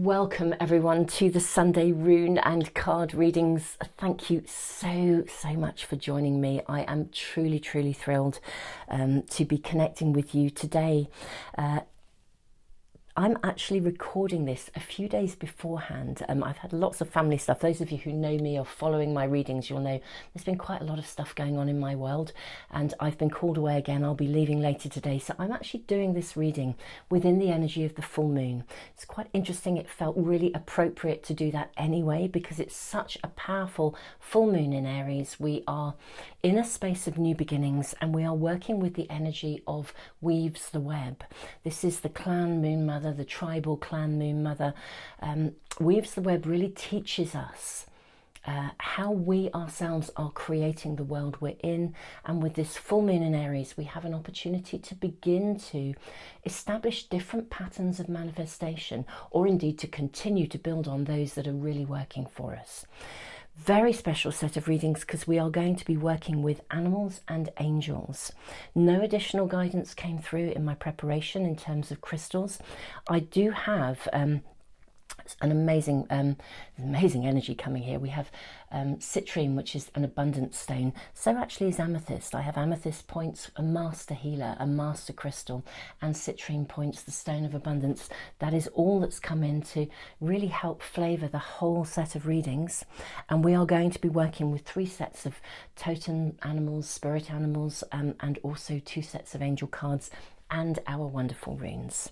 welcome everyone to the Sunday rune and card readings. Thank you so much for joining me. I am truly thrilled to be connecting with you today. I'm actually recording this a few days beforehand. I've had lots of family stuff. Those of you who know me or following my readings, you'll know there's been quite a lot of stuff going on in my world, and I've been called away again. I'll be leaving later today, so I'm actually doing this reading within the energy of the full moon. It's quite interesting. It felt really appropriate to do that anyway, because it's such a powerful full moon in Aries. We are in a space of new beginnings, and we are working with the energy of weaves the web. This is the clan moon mother, the tribal clan moon mother. Weaves the web really teaches us how we ourselves are creating the world we're in, and with this full moon in Aries we have an opportunity to begin to establish different patterns of manifestation, or indeed to continue to build on those that are really working for us. Very special set of readings, because we are going to be working with animals and angels. No additional guidance came through in my preparation in terms of crystals. I do have an amazing energy coming here. We have citrine, which is an abundant stone. So actually is amethyst. I have amethyst points, a master healer, a master crystal, and citrine points, the stone of abundance. That is all that's come in to really help flavour the whole set of readings. And we are going to be working with 3 sets of totem animals, spirit animals, and also 2 sets of angel cards and our wonderful runes.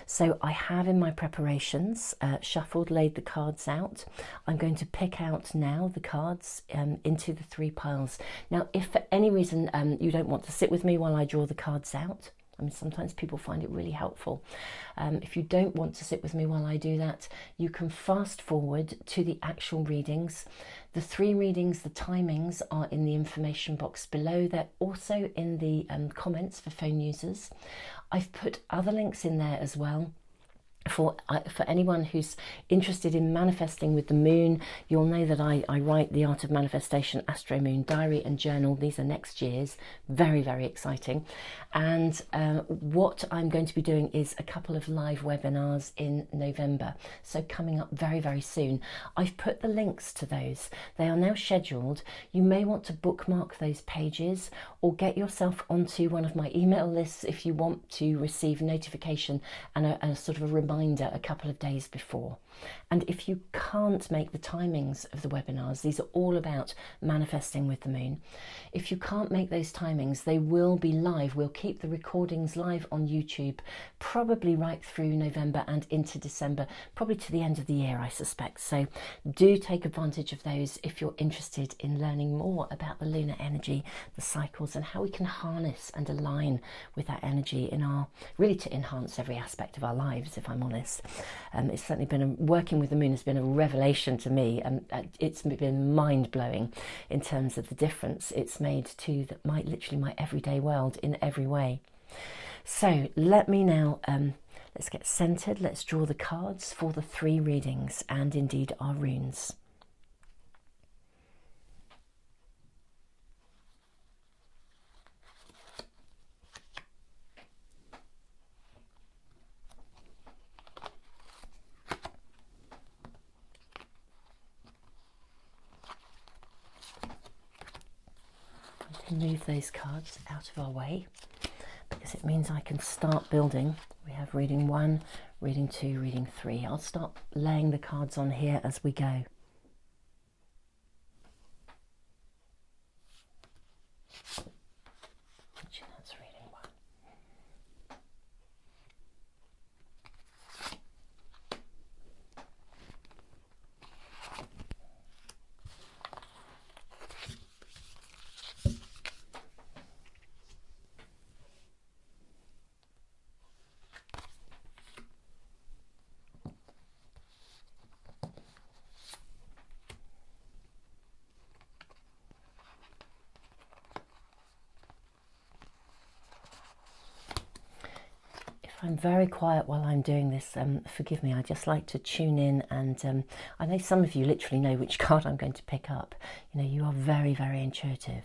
So I have in my preparations shuffled, laid the cards out. I'm going to pick out now the cards into the 3 piles. Now, if for any reason you don't want to sit with me while I draw the cards out, I mean, sometimes people find it really helpful. If you don't want to sit with me while I do that, you can fast forward to the actual readings. The 3 readings, the timings are in the information box below. They're also in the comments for phone users. I've put other links in there as well. For anyone who's interested in manifesting with the moon, you'll know that I write the Art of Manifestation Astro-Moon diary and journal. These are next year's. Very exciting. And what I'm going to be doing is a couple of live webinars in November, so coming up very soon. I've put the links to those. They are now scheduled. You may want to bookmark those pages, or get yourself onto one of my email lists if you want to receive notification and a sort of a reminder a couple of days before. And if you can't make the timings of the webinars, these are all about manifesting with the moon. If you can't make those timings, they will be live. We'll keep the recordings live on YouTube, probably right through November and into December, probably to the end of the year, I suspect. So do take advantage of those if you're interested in learning more about the lunar energy, the cycles, and how we can harness and align with that energy in our, really to enhance every aspect of our lives, if I'm honest. It's certainly been working with the moon has been a revelation to me, and it's been mind-blowing in terms of the difference it's made to literally my everyday world in every way. So let me now let's get centered. Let's draw the cards for the 3 readings and indeed our runes. Move those cards out of our way, because it means I can start building. We have reading 1, reading 2, reading 3. I'll start laying the cards on here as we go. That's reading 1. I'm very quiet while I'm doing this. Forgive me, I just like to tune in, and I know some of you literally know which card I'm going to pick up. You know, you are very intuitive.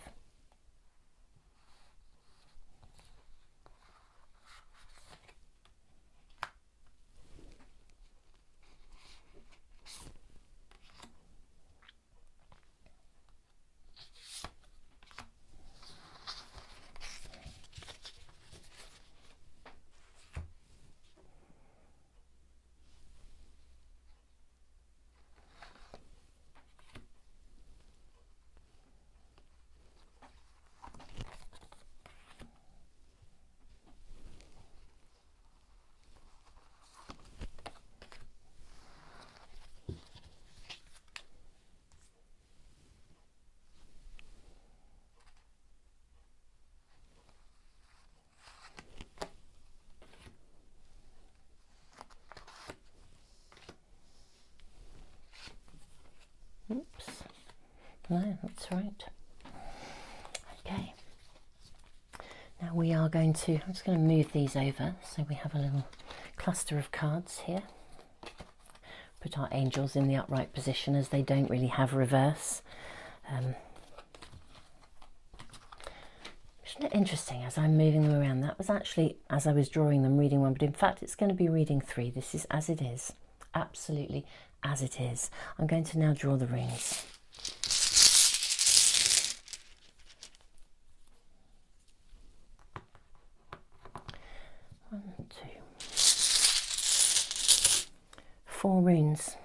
No, that's right. Okay. Now we are going to, I'm just going to move these over so we have a little cluster of cards here. Put our angels in the upright position as they don't really have reverse. Isn't it interesting as I'm moving them around? That was actually, as I was drawing them, reading one, but in fact it's going to be reading three. This is as it is, absolutely as it is. I'm going to now draw the runes. One, two, 4 runes.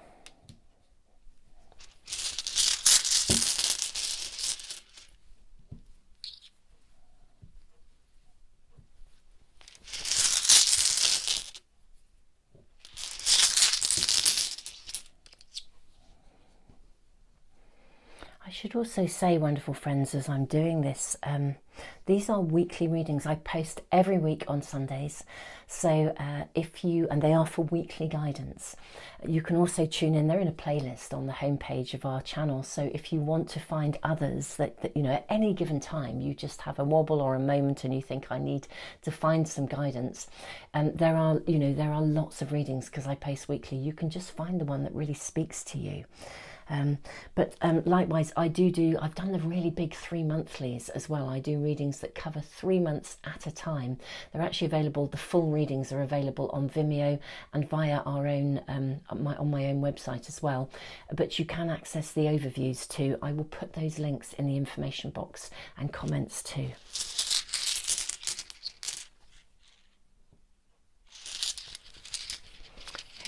I should also say, wonderful friends, as I'm doing this, these are weekly readings. I post every week on Sundays. So if you, and they are for weekly guidance, you can also tune in. They're in a playlist on the homepage of our channel. So if you want to find others that you know, at any given time, you just have a wobble or a moment and you think, I need to find some guidance. There are lots of readings because I post weekly. You can just find the one that really speaks to you. Likewise, I've done the really big 3 monthlies as well. I do readings that cover 3 months at a time. They're actually available, the full readings are available on Vimeo and via our own, on my own website as well. But you can access the overviews too. I will put those links in the information box and comments too.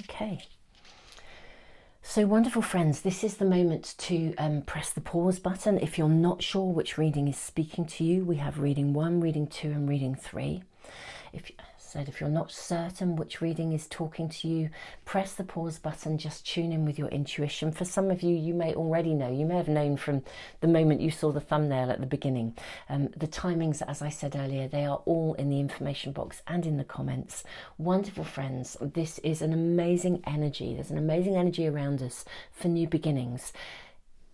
Okay. So wonderful friends, this is the moment to press the pause button. If you're not sure which reading is speaking to you, we have reading 1, reading 2 and reading 3. If you're not certain which reading is talking to you, press the pause button, just tune in with your intuition. For some of you, you may already know, you may have known from the moment you saw the thumbnail at the beginning. The timings, as I said earlier, they are all in the information box and in the comments. Wonderful friends, this is an amazing energy. There's an amazing energy around us for new beginnings.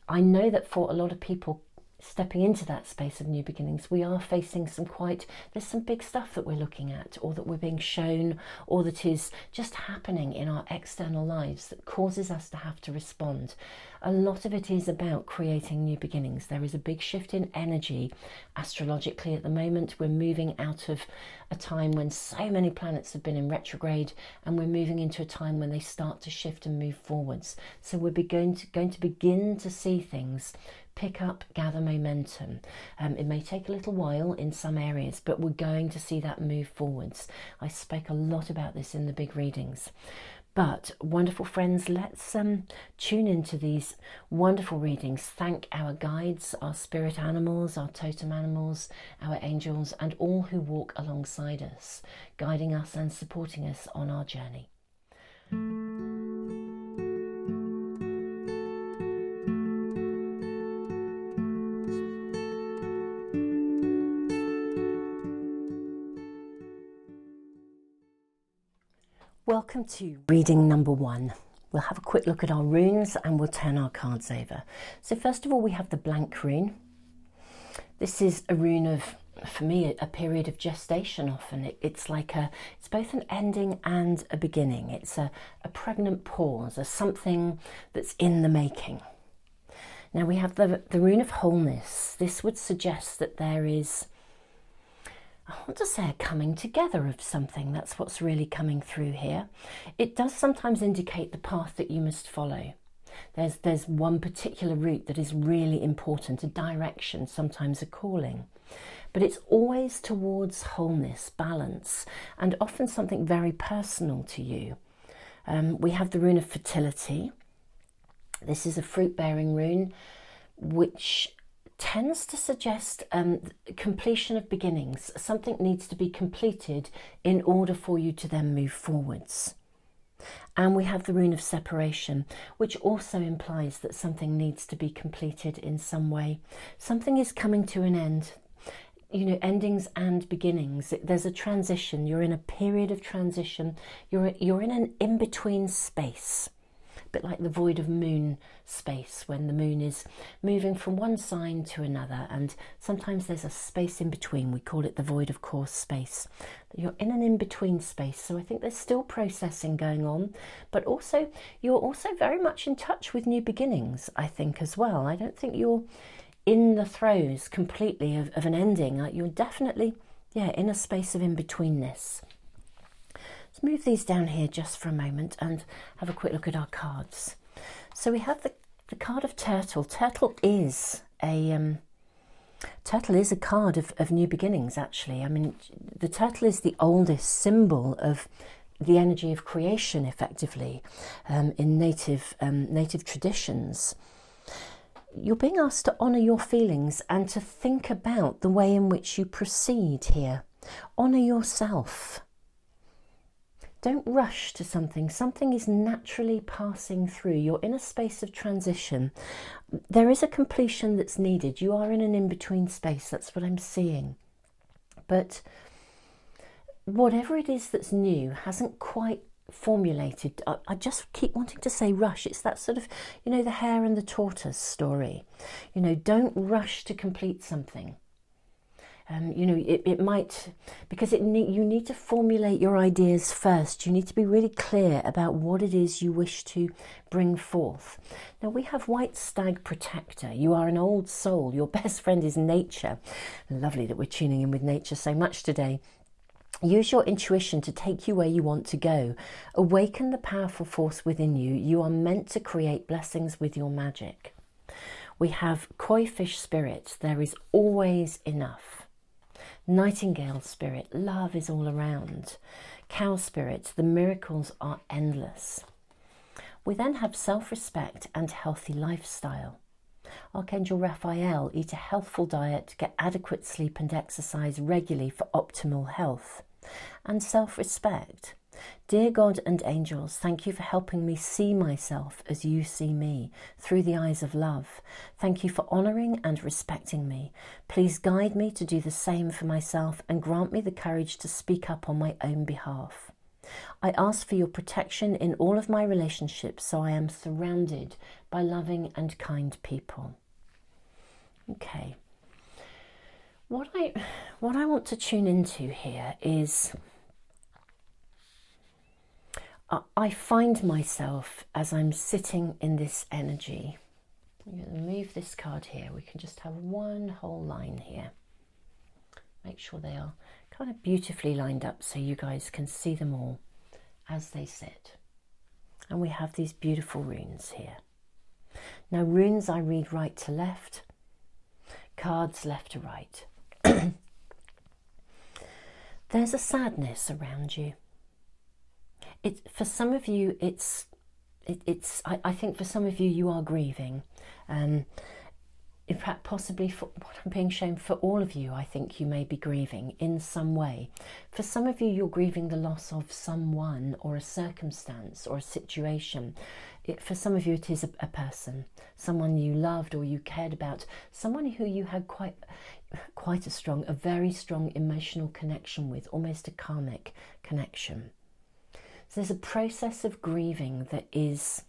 I know that for a lot of people, stepping into that space of new beginnings, we are facing there's some big stuff that we're looking at, or that we're being shown, or that is just happening in our external lives that causes us to have to respond. A lot of it is about creating new beginnings. There is a big shift in energy astrologically at the moment. We're moving out of a time when so many planets have been in retrograde, and we're moving into a time when they start to shift and move forwards. So we're going to begin to see things pick up, gather momentum. It may take a little while in some areas, but we're going to see that move forwards. I spoke a lot about this in the big readings. But wonderful friends, let's tune into these wonderful readings. Thank our guides, our spirit animals, our totem animals, our angels, and all who walk alongside us, guiding us and supporting us on our journey. Welcome to reading number 1. We'll have a quick look at our runes and we'll turn our cards over. So first of all, we have the blank rune. This is a rune of, for me, a period of gestation often. It's both an ending and a beginning. It's a pregnant pause, a something that's in the making. Now we have the rune of wholeness. This would suggest that there is, I want to say, a coming together of something. That's what's really coming through here. It does sometimes indicate the path that you must follow. There's one particular route that is really important, a direction, sometimes a calling. But it's always towards wholeness, balance, and often something very personal to you. We have the rune of fertility. This is a fruit-bearing rune, which tends to suggest completion of beginnings. Something needs to be completed in order for you to then move forwards. And we have the rune of separation, which also implies that something needs to be completed in some way. Something is coming to an end. You know, endings and beginnings. There's a transition. You're in a period of transition. You're in an in-between space. bit like the void of moon space, when the moon is moving from one sign to another, and sometimes there's a space in between. We call it the void of course space. You're in an in-between space, so I think there's still processing going on, but also you're also very much in touch with new beginnings, I think, as well. I don't think you're in the throes completely of an ending. Like, you're definitely, yeah, in a space of in-betweenness. Let's move these down here just for a moment and have a quick look at our cards. So we have the card of Turtle. Turtle is a card of new beginnings, actually. I mean, the turtle is the oldest symbol of the energy of creation, effectively, in native traditions. You're being asked to honour your feelings and to think about the way in which you proceed here. Honour yourself. Don't rush to something. Something is naturally passing through. You're in a space of transition. There is a completion that's needed. You are in an in-between space. That's what I'm seeing. But whatever it is that's new hasn't quite formulated. I just keep wanting to say rush. It's that sort of, you know, the hare and the tortoise story. You know, don't rush to complete something. You know, it might, because you need to formulate your ideas first. You need to be really clear about what it is you wish to bring forth. Now, we have White Stag Protector. You are an old soul. Your best friend is nature. Lovely that we're tuning in with nature so much today. Use your intuition to take you where you want to go. Awaken the powerful force within you. You are meant to create blessings with your magic. We have Koi Fish Spirit. There is always enough. Nightingale Spirit. Love is all around. Cow Spirit. The miracles are endless. We then have self-respect and healthy lifestyle. Archangel Raphael. Eat a healthful diet. Get adequate sleep and exercise regularly for optimal health. And self-respect. Dear God and angels, thank you for helping me see myself as you see me, through the eyes of love. Thank you for honouring and respecting me. Please guide me to do the same for myself and grant me the courage to speak up on my own behalf. I ask for your protection in all of my relationships so I am surrounded by loving and kind people. Okay. What I want to tune into here is, I find myself as I'm sitting in this energy. I'm going to move this card here. We can just have one whole line here. Make sure they are kind of beautifully lined up so you guys can see them all as they sit. And we have these beautiful runes here. Now, runes I read right to left, cards left to right. There's a sadness around you. For some of you, I think for some of you, you are grieving. In fact, possibly for what I'm being shown, for all of you, I think you may be grieving in some way. For some of you, you're grieving the loss of someone or a circumstance or a situation. For some of you, it is a person, someone you loved or you cared about, someone who you had a very strong emotional connection with, almost a karmic connection. So there's a process of grieving that is,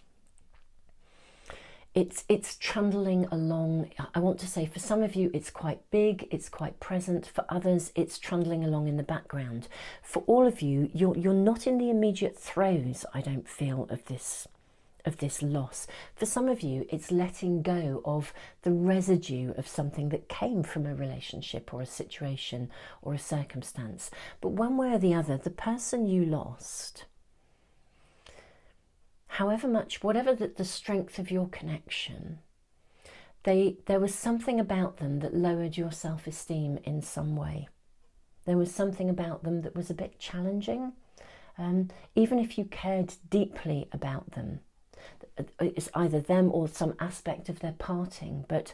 it's trundling along. I want to say for some of you it's quite big, it's quite present. For others it's trundling along in the background. For all of you, you're not in the immediate throes, I don't feel, of this loss. For some of you, it's letting go of the residue of something that came from a relationship or a situation or a circumstance. But one way or the other, the person you lost, however much, whatever the strength of your connection, there was something about them that lowered your self-esteem in some way. There was something about them that was a bit challenging. Even if you cared deeply about them, it's either them or some aspect of their parting, but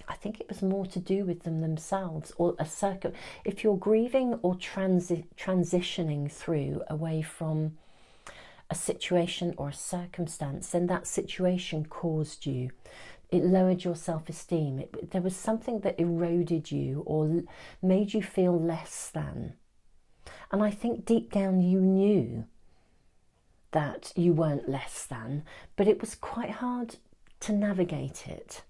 I think it was more to do with them themselves, or if you're grieving or transitioning through away from a situation or a circumstance, then that situation caused you. It lowered your self-esteem. There was something that eroded you or made you feel less than. And I think deep down you knew that you weren't less than, but it was quite hard to navigate it.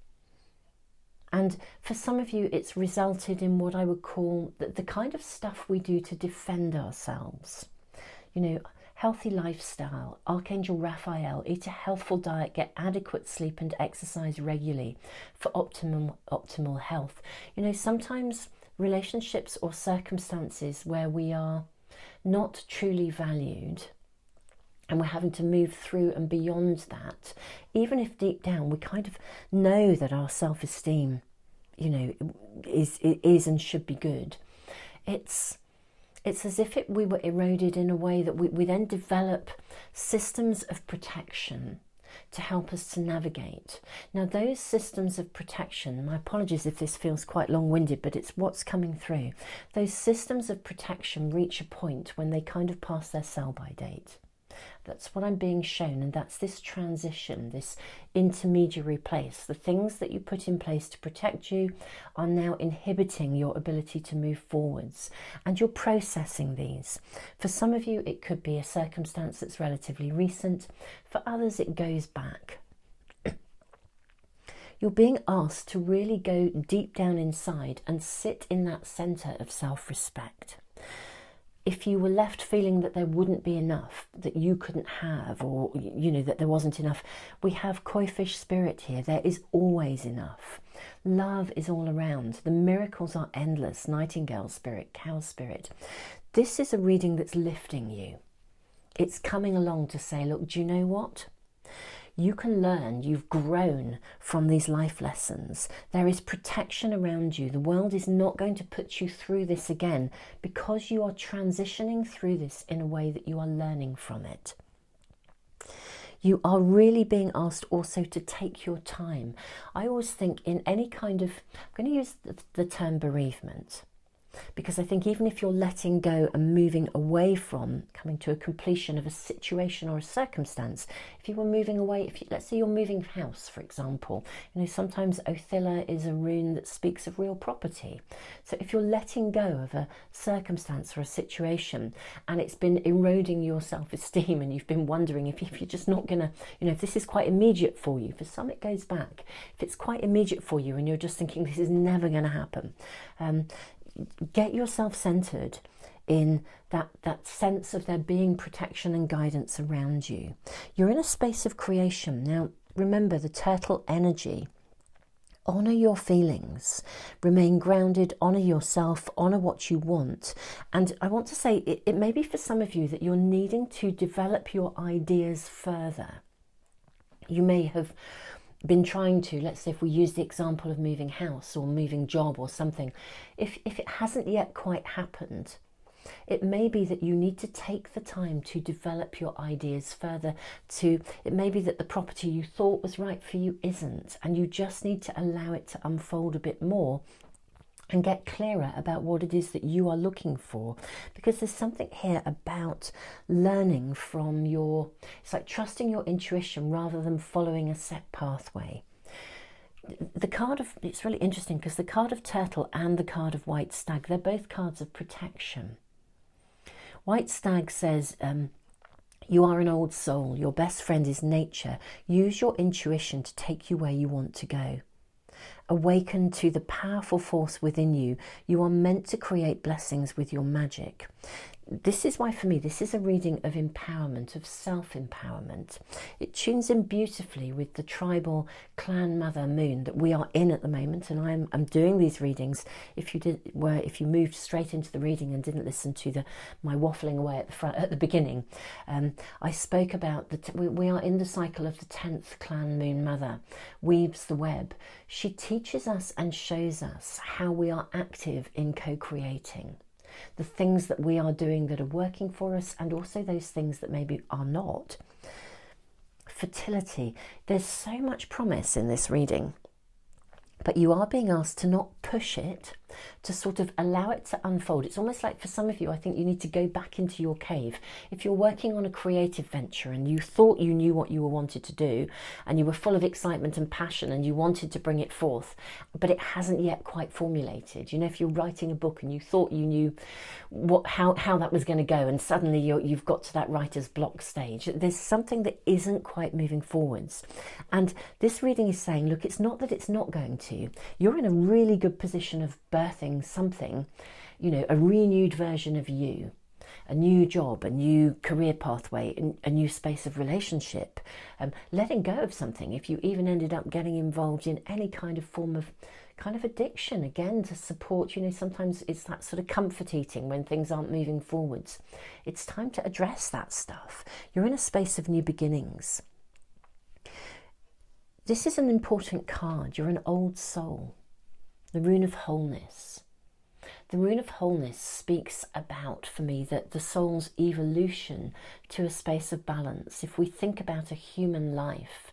And for some of you, it's resulted in what I would call the kind of stuff we do to defend ourselves. You know, healthy lifestyle, Archangel Raphael, eat a healthful diet, get adequate sleep and exercise regularly for optimal health. You know, sometimes relationships or circumstances where we are not truly valued and we're having to move through and beyond that, even if deep down we kind of know that our self-esteem, you know, is and should be good. It's as if we were eroded in a way that we then develop systems of protection to help us to navigate. Now, those systems of protection, my apologies if this feels quite long-winded, but it's what's coming through. Those systems of protection reach a point when they kind of pass their sell-by date. That's what I'm being shown, and that's this transition, this intermediary place. The things that you put in place to protect you are now inhibiting your ability to move forwards, and you're processing these. For some of you, it could be a circumstance that's relatively recent. For others, it goes back. You're being asked to really go deep down inside and sit in that center of self-respect. If you were left feeling that there wouldn't be enough, that you couldn't have, or, you know, that there wasn't enough, we have koi fish spirit here. There is always enough. Love is all around. The miracles are endless. Nightingale spirit, cow spirit. This is a reading that's lifting you. It's coming along to say, look, do you know what? You can learn, you've grown from these life lessons. There is protection around you. The world is not going to put you through this again because you are transitioning through this in a way that you are learning from it. You are really being asked also to take your time. I always think in any kind of, I'm going to use the term bereavement, because I think even if you're letting go and moving away from coming to a completion of a situation or a circumstance, if you were moving away, let's say you're moving house, for example, you know, sometimes Othilla is a rune that speaks of real property. So if you're letting go of a circumstance or a situation and it's been eroding your self-esteem and you've been wondering if you're just not going to, you know, if this is quite immediate for you, for some it goes back. If it's quite immediate for you and you're just thinking this is never going to happen, get yourself centered in that sense of there being protection and guidance around you. You're in a space of creation. Now, remember the turtle energy. Honor your feelings, remain grounded, honor yourself, honor what you want. And I want to say it may be for some of you that you're needing to develop your ideas further. You may have been trying to, let's say if we use the example of moving house or moving job or something, if it hasn't yet quite happened, it may be that you need to take the time to develop your ideas further. It may be that the property you thought was right for you isn't, and you just need to allow it to unfold a bit more and get clearer about what it is that you are looking for, because there's something here about learning from it's like trusting your intuition rather than following a set pathway. It's really interesting because the card of turtle and the card of white stag, they're both cards of protection. White stag says, you are an old soul, your best friend is nature, use your intuition to take you where you want to go. Awaken to the powerful force within you. You are meant to create blessings with your magic. This is why, for me, this is a reading of empowerment, of self-empowerment. It tunes in beautifully with the tribal clan mother moon that we are in at the moment, and I'm doing these readings. If you moved straight into the reading and didn't listen to my waffling away at the beginning, I spoke about we are in the cycle of the 10th clan moon mother, weaves the web. She teaches us and shows us how we are active in co-creating. The things that we are doing that are working for us, and also those things that maybe are not. Fertility. There's so much promise in this reading, but you are being asked to not push it, to sort of allow it to unfold. It's almost like for some of you, I think you need to go back into your cave. If you're working on a creative venture and you thought you knew what you wanted to do and you were full of excitement and passion and you wanted to bring it forth, but it hasn't yet quite formulated. You know, if you're writing a book and you thought you knew how that was going to go, and suddenly you've got to that writer's block stage, there's something that isn't quite moving forwards. And this reading is saying, look, it's not that it's not going to. You're in a really good position of birthing something, you know, a renewed version of you, a new job, a new career pathway, a new space of relationship, letting go of something. If you even ended up getting involved in any kind of form of addiction, again, to support, you know, sometimes it's that sort of comfort eating when things aren't moving forwards. It's time to address that stuff. You're in a space of new beginnings. This is an important card. You're an old soul. The rune of wholeness. The rune of wholeness speaks about, for me, that the soul's evolution to a space of balance. If we think about a human life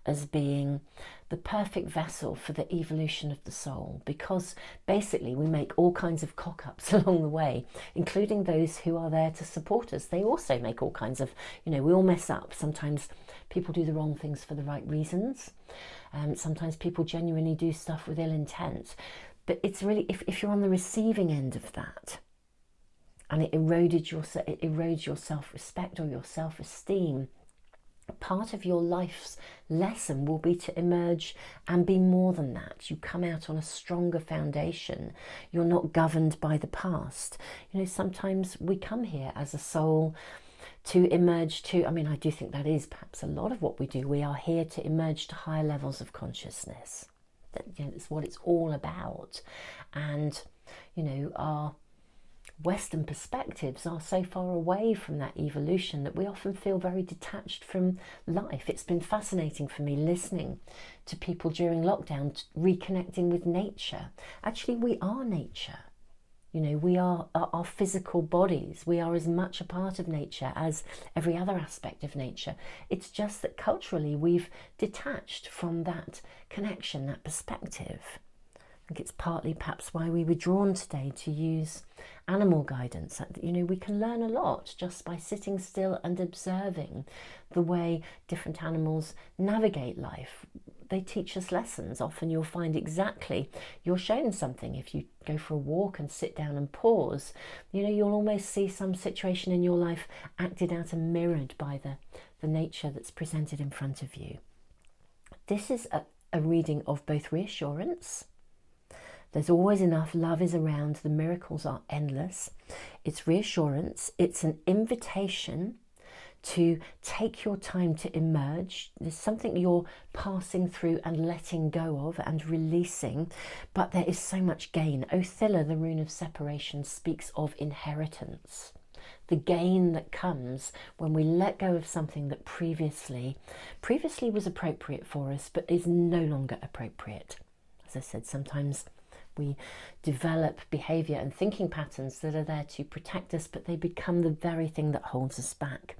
as being the perfect vessel for the evolution of the soul, because basically we make all kinds of cock-ups along the way, including those who are there to support us. They also make all kinds of, you know, we all mess up. Sometimes people do the wrong things for the right reasons. Sometimes people genuinely do stuff with ill intent. But it's really, if you're on the receiving end of that, and it erodes your self-respect or your self-esteem, part of your life's lesson will be to emerge and be more than that. You come out on a stronger foundation. You're not governed by the past. You know, sometimes we come here as a soul to emerge to, I mean, I do think that is perhaps a lot of what we do. We are here to emerge to higher levels of consciousness. That's what it's all about. And, you know, our Western perspectives are so far away from that evolution that we often feel very detached from life. It's been fascinating for me listening to people during lockdown, reconnecting with nature. Actually, we are nature. You know, we are our physical bodies. We are as much a part of nature as every other aspect of nature. It's just that culturally we've detached from that connection, that perspective. I think it's partly perhaps why we were drawn today to use animal guidance. You know, we can learn a lot just by sitting still and observing the way different animals navigate life. They teach us lessons. Often you'll find exactly, you're shown something. If you go for a walk and sit down and pause, you know, you'll almost see some situation in your life acted out and mirrored by the nature that's presented in front of you. This is a reading of both reassurance. There's always enough, love is around, the miracles are endless. It's reassurance, it's an invitation to take your time to emerge. There's something you're passing through and letting go of and releasing, but there is so much gain. Othilla, the rune of separation, speaks of inheritance. The gain that comes when we let go of something that previously was appropriate for us, but is no longer appropriate. As I said, sometimes we develop behaviour and thinking patterns that are there to protect us, but they become the very thing that holds us back.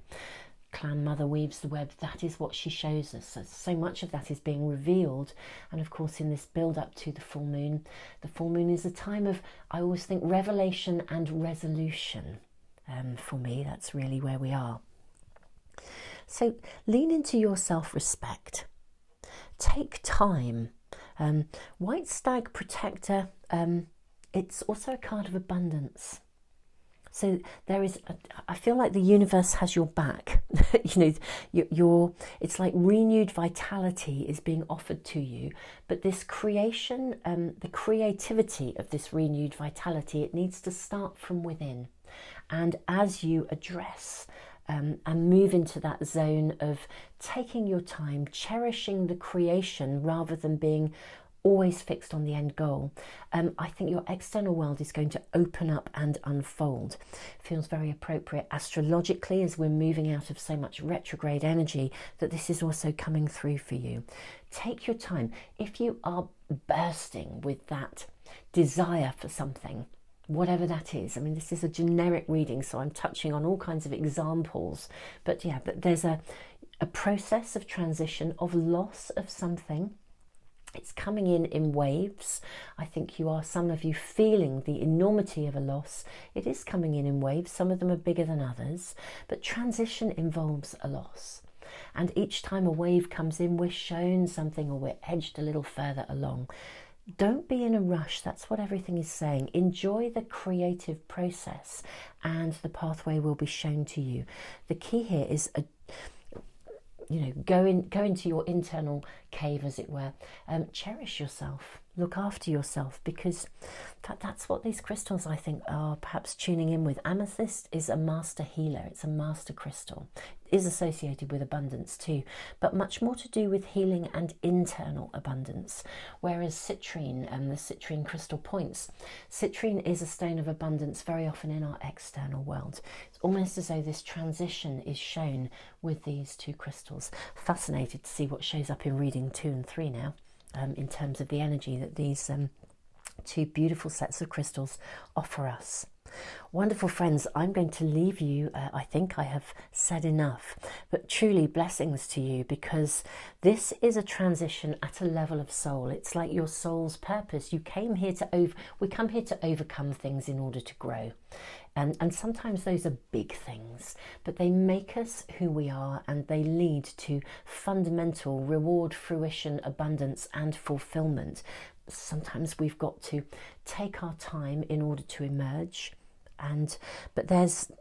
Clan Mother weaves the web. That is what she shows us. So much of that is being revealed. And of course, in this build up to the full moon is a time of, I always think, revelation and resolution. For me, that's really where we are. So lean into your self-respect. Take time. White Stag Protector, it's also a card of abundance. So there is, I feel like the universe has your back. You know, it's like renewed vitality is being offered to you. But this creation, the creativity of this renewed vitality, it needs to start from within. And as you address and move into that zone of taking your time, cherishing the creation rather than being always fixed on the end goal, I think your external world is going to open up and unfold. Feels very appropriate astrologically as we're moving out of so much retrograde energy that this is also coming through for you. Take your time. If you are bursting with that desire for something, whatever that is. I mean, this is a generic reading, so I'm touching on all kinds of examples. But yeah, but there's a process of transition, of loss of something, It's coming in waves. I think some of you feeling the enormity of a loss. It is coming in waves. Some of them are bigger than others, but transition involves a loss. And each time a wave comes in, we're shown something or we're edged a little further along. Don't be in a rush. That's what everything is saying. Enjoy the creative process and the pathway will be shown to you. The key here is go into your internal cave, as it were. Cherish yourself, look after yourself, because that's what these crystals, I think, are perhaps tuning in with. Amethyst is a master healer. It's a master crystal. It is associated with abundance too, but much more to do with healing and internal abundance. Whereas citrine, the citrine crystal points, citrine is a stone of abundance very often in our external world. It's almost as though this transition is shown with these two crystals. Fascinated to see what shows up in reading 2 and 3 now, in terms of the energy that these two beautiful sets of crystals offer us. Wonderful friends, I'm going to leave you. I think I have said enough, but truly blessings to you, because this is a transition at a level of soul. It's like your soul's purpose. We come here to overcome things in order to grow. And sometimes those are big things, but they make us who we are, and they lead to fundamental reward, fruition, abundance and fulfillment. Sometimes we've got to take our time in order to emerge. But there's,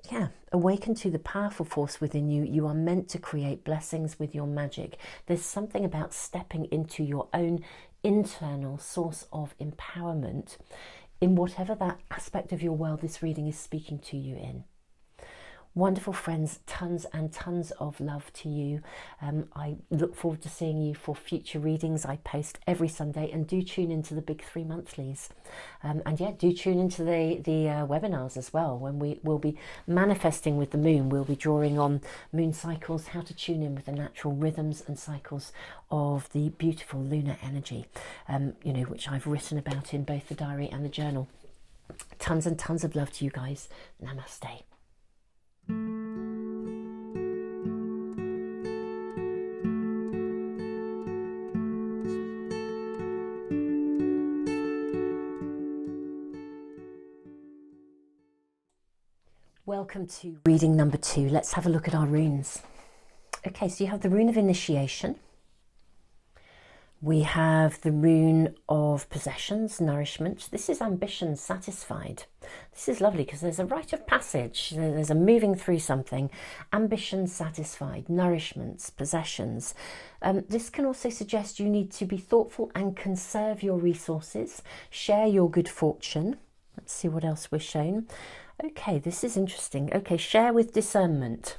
awaken to the powerful force within you. You are meant to create blessings with your magic. There's something about stepping into your own internal source of empowerment in whatever that aspect of your world this reading is speaking to you in. Wonderful friends, tons and tons of love to you. I look forward to seeing you for future readings. I post every Sunday, and do tune into the big 3 monthlies. Do tune into the webinars as well, when we will be manifesting with the moon. We'll be drawing on moon cycles, how to tune in with the natural rhythms and cycles of the beautiful lunar energy, which I've written about in both the diary and the journal. Tons and tons of love to you guys. Namaste. Welcome to reading number 2. Let's have a look at our runes. Okay, so you have the rune of initiation. We have the rune of possessions, nourishment. This is ambition satisfied. This is lovely because there's a rite of passage. There's a moving through something. Ambition satisfied, nourishments, possessions. This can also suggest you need to be thoughtful and conserve your resources. Share your good fortune. Let's see what else we're shown. Okay, this is interesting. Okay, share with discernment.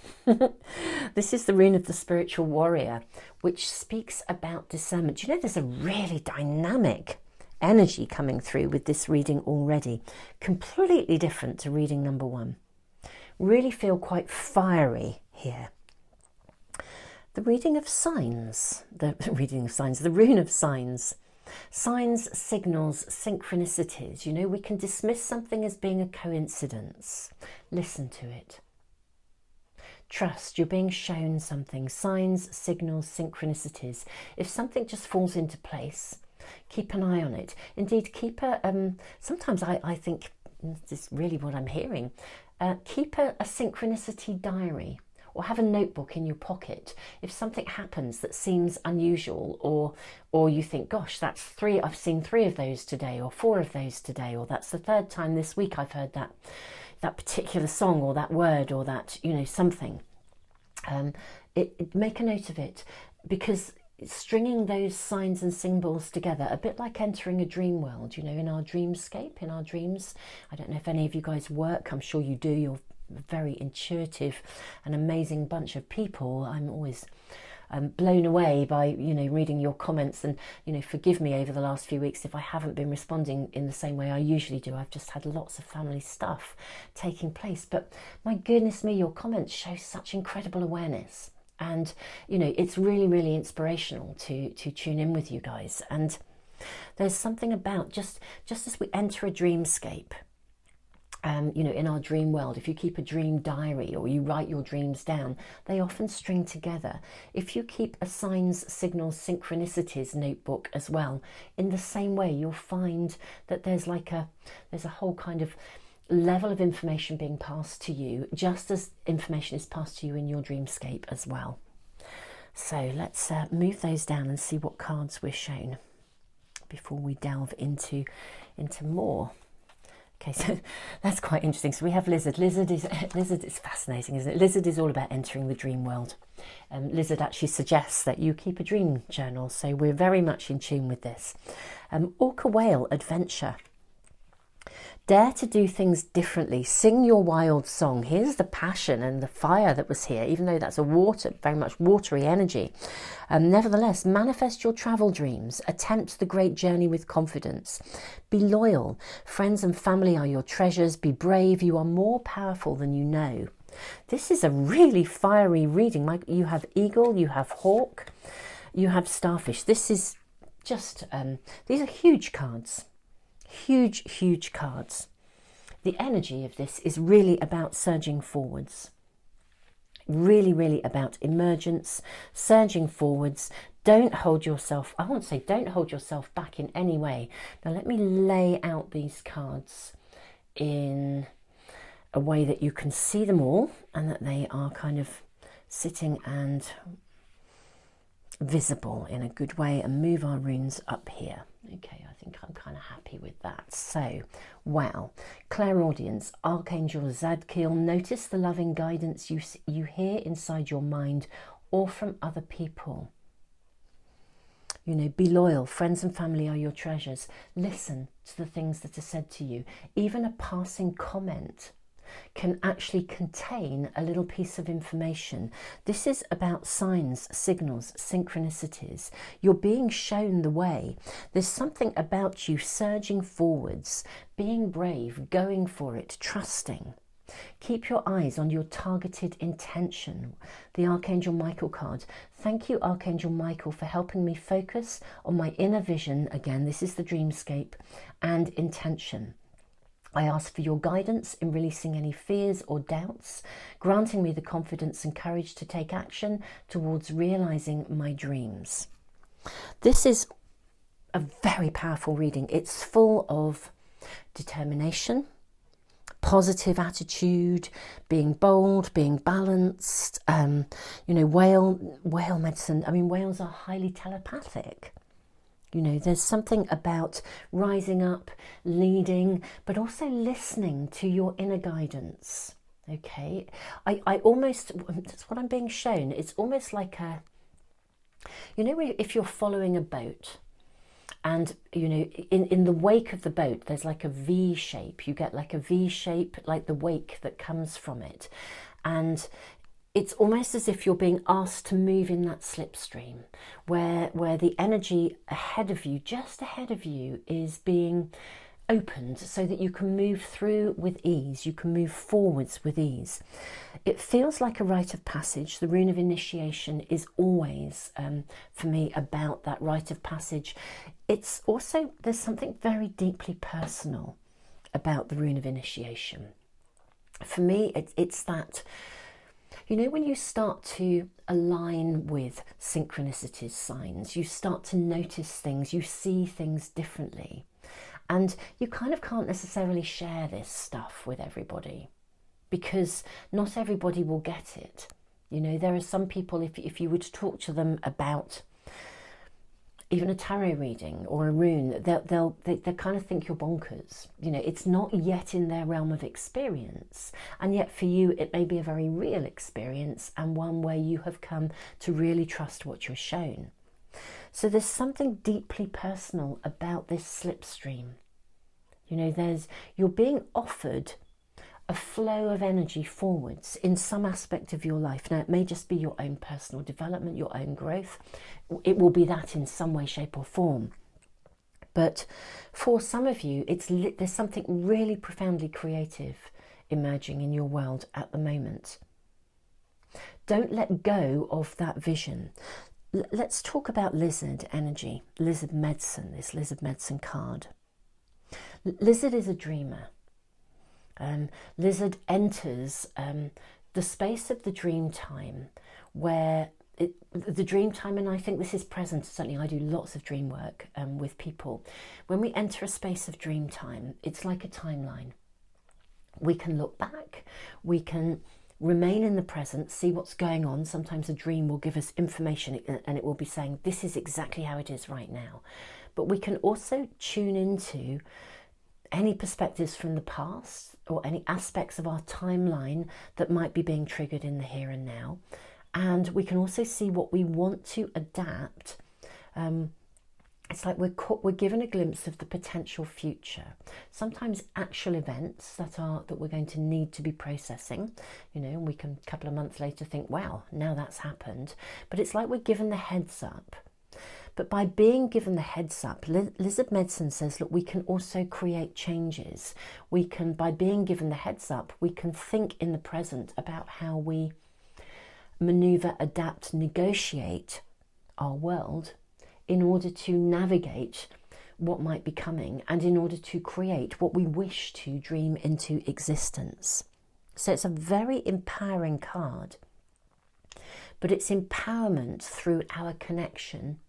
This is the rune of the spiritual warrior, which speaks about discernment. You know, there's a really dynamic energy coming through with this reading already. Completely different to reading number 1. Really feel quite fiery here. The reading of signs, the rune of signs. Signs, signals, synchronicities. You know, we can dismiss something as being a coincidence. Listen to it. Trust, you're being shown something. Signs, signals, synchronicities. If something just falls into place, keep an eye on it. Indeed, keep sometimes I think, this is really what I'm hearing, keep a synchronicity diary. Or have a notebook in your pocket. If something happens that seems unusual, or you think, gosh, that's 3, I've seen 3 of those today, or 4 of those today, or that's the 3rd time this week I've heard that particular song, or that word, or that, something. Make a note of it, because stringing those signs and symbols together, a bit like entering a dream world, in our dreamscape, in our dreams. I don't know if any of you guys work, I'm sure you do, you're very intuitive and amazing bunch of people. I'm always blown away by reading your comments, and forgive me over the last few weeks if I haven't been responding in the same way I usually do. I've just had lots of family stuff taking place, but my goodness me, your comments show such incredible awareness, and it's really, really inspirational to tune in with you guys. And there's something about just as we enter a dreamscape, you know, in our dream world, if you keep a dream diary or you write your dreams down, they often string together. If you keep a signs, signals, synchronicities notebook as well, in the same way, you'll find that there's a whole kind of level of information being passed to you, just as information is passed to you in your dreamscape as well. So let's move those down and see what cards we're shown before we delve into more. Okay, so that's quite interesting. So we have Lizard. Lizard is fascinating, isn't it? Lizard is all about entering the dream world. Lizard actually suggests that you keep a dream journal, so we're very much in tune with this. Orca Whale, adventure. Dare to do things differently. Sing your wild song. Here's the passion and the fire that was here, even though that's a very much watery energy. Nevertheless, manifest your travel dreams. Attempt the great journey with confidence. Be loyal. Friends and family are your treasures. Be brave. You are more powerful than you know. This is a really fiery reading. You have eagle, you have hawk, you have starfish. This is just, these are huge cards. Huge cards. The energy of this is really about surging forwards. Really about emergence, surging forwards. Don't hold yourself, I won't say don't hold yourself back in any way. Now let me lay out these cards in a way that you can see them all and that they are kind of sitting and visible in a good way, and move our runes up here. Okay, I think I'm kind of happy with that. So, wow. Clairaudience, Archangel Zadkiel, notice the loving guidance you hear inside your mind or from other people. You know, be loyal. Friends and family are your treasures. Listen to the things that are said to you. Even a passing comment can actually contain a little piece of information. This is about signs, signals, synchronicities. You're being shown the way. There's something about you surging forwards, being brave, going for it, trusting. Keep your eyes on your targeted intention. The Archangel Michael card. Thank you, Archangel Michael, for helping me focus on my inner vision. Again, this is the dreamscape, and intention. I ask for your guidance in releasing any fears or doubts, granting me the confidence and courage to take action towards realizing my dreams. This is a very powerful reading. It's full of determination, positive attitude, being bold, being balanced. You know, whale medicine. I mean, whales are highly telepathic. You know, there's something about rising up, leading, but also listening to your inner guidance. Okay, I almost, that's what I'm being shown. It's almost like a, you know, if you're following a boat and, you know, in the wake of the boat, there's like a V shape. You get like a V shape, like the wake that comes from it. And it's almost as if you're being asked to move in that slipstream where the energy ahead of you, just ahead of you, is being opened so that you can move through with ease, you can move forwards with ease. It feels like a rite of passage. The rune of initiation is always, for me, about that rite of passage. It's also, there's something very deeply personal about the rune of initiation. For me, it's that, you know, when you start to align with synchronicities, signs, you start to notice things, you see things differently. And you kind of can't necessarily share this stuff with everybody because not everybody will get it. You know, there are some people, if you were to talk to them about even a tarot reading or a rune, they kind of think you're bonkers. You know, it's not yet in their realm of experience. And yet for you, it may be a very real experience and one where you have come to really trust what you're shown. So there's something deeply personal about this slipstream. You know, you're being offered a flow of energy forwards in some aspect of your life. Now, it may just be your own personal development, your own growth. It will be that in some way, shape or form. But for some of you, there's something really profoundly creative emerging in your world at the moment. Don't let go of that vision. Let's talk about lizard energy, lizard medicine, this lizard medicine card. Lizard is a dreamer. Lizard enters the space of the dream time, where the dream time, and I think this is present, certainly I do lots of dream work with people. When we enter a space of dream time, it's like a timeline. We can look back, we can remain in the present, see what's going on. Sometimes a dream will give us information and it will be saying, this is exactly how it is right now. But we can also tune into any perspectives from the past or any aspects of our timeline that might be being triggered in the here and now. And we can also see what we want to adapt. It's like we're given a glimpse of the potential future. Sometimes actual events that we're going to need to be processing, and we can a couple of months later think, wow, now that's happened. But it's like we're given the heads up. But by being given the heads up, lizard medicine says, look, we can also create changes. By being given the heads up, we can think in the present about how we maneuver, adapt, negotiate our world in order to navigate what might be coming and in order to create what we wish to dream into existence. So it's a very empowering card, but it's empowerment through our connection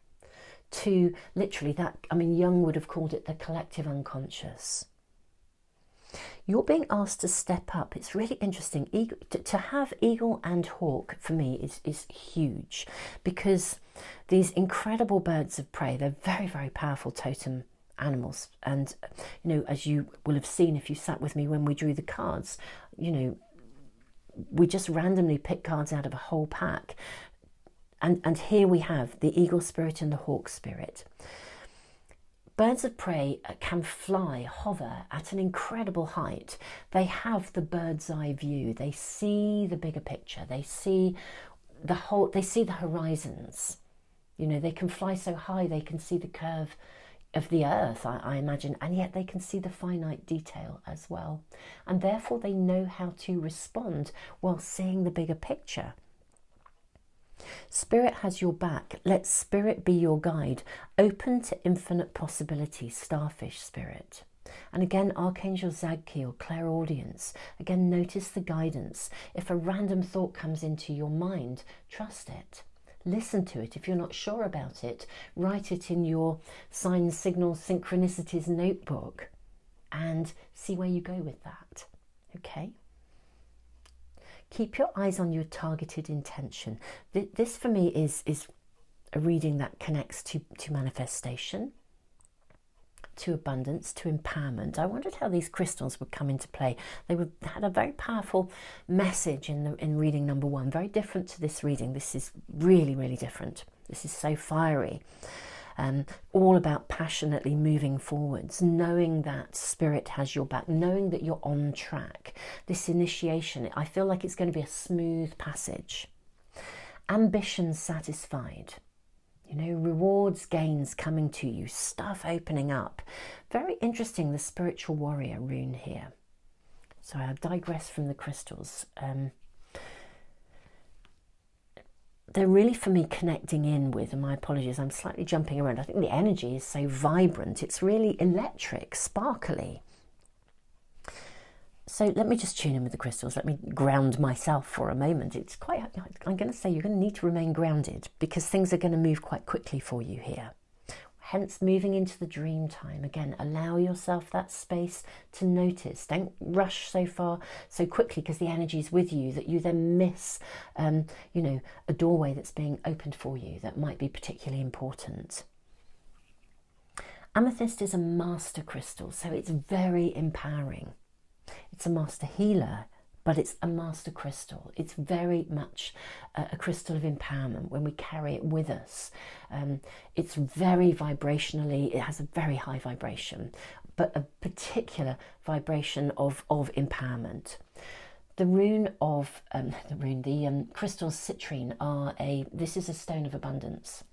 to literally that, Jung would have called it the collective unconscious. You're being asked to step up. It's really interesting. To have eagle and hawk for me is huge, because these incredible birds of prey, they're very, very powerful totem animals. And, as you will have seen if you sat with me when we drew the cards, we just randomly pick cards out of a whole pack. And here we have the eagle spirit and the hawk spirit. Birds of prey can fly, hover at an incredible height. They have the bird's eye view. They see the bigger picture. They see the horizons. They can fly so high they can see the curve of the earth, I imagine, and yet they can see the finite detail as well. And therefore they know how to respond while seeing the bigger picture. Spirit has your back. Let spirit be your guide. Open to infinite possibilities, starfish spirit. And again, Archangel Zadkiel, clairaudience. Again, notice the guidance. If a random thought comes into your mind, trust it. Listen to it. If you're not sure about it, write it in your signs, signals, synchronicities notebook and see where you go with that. Okay? Keep your eyes on your targeted intention. This for me is a reading that connects to manifestation, to abundance, to empowerment. I wondered how these crystals would come into play. They had a very powerful message in reading number 1, very different to this reading. This is really, really different. This is so fiery. All about passionately moving forwards, knowing that spirit has your back, knowing that you're on track. This initiation, I feel like it's going to be a smooth passage. Ambition satisfied. Rewards, gains coming to you, stuff opening up. Very interesting, the spiritual warrior rune here. So I digress from the crystals. They're really, for me, connecting in with, and my apologies, I'm slightly jumping around. I think the energy is so vibrant. It's really electric, sparkly. So let me just tune in with the crystals. Let me ground myself for a moment. It's quite, I'm going to say you're going to need to remain grounded because things are going to move quite quickly for you here. Hence, moving into the dream time. Again, allow yourself that space to notice. Don't rush so quickly because the energy is with you that you then miss, a doorway that's being opened for you that might be particularly important. Amethyst is a master crystal, so it's very empowering. It's a master healer, but it's a master crystal. It's very much a crystal of empowerment when we carry it with us. It's very vibrationally, it has a very high vibration, but a particular vibration of empowerment. The rune of, the crystals citrine this is a stone of abundance.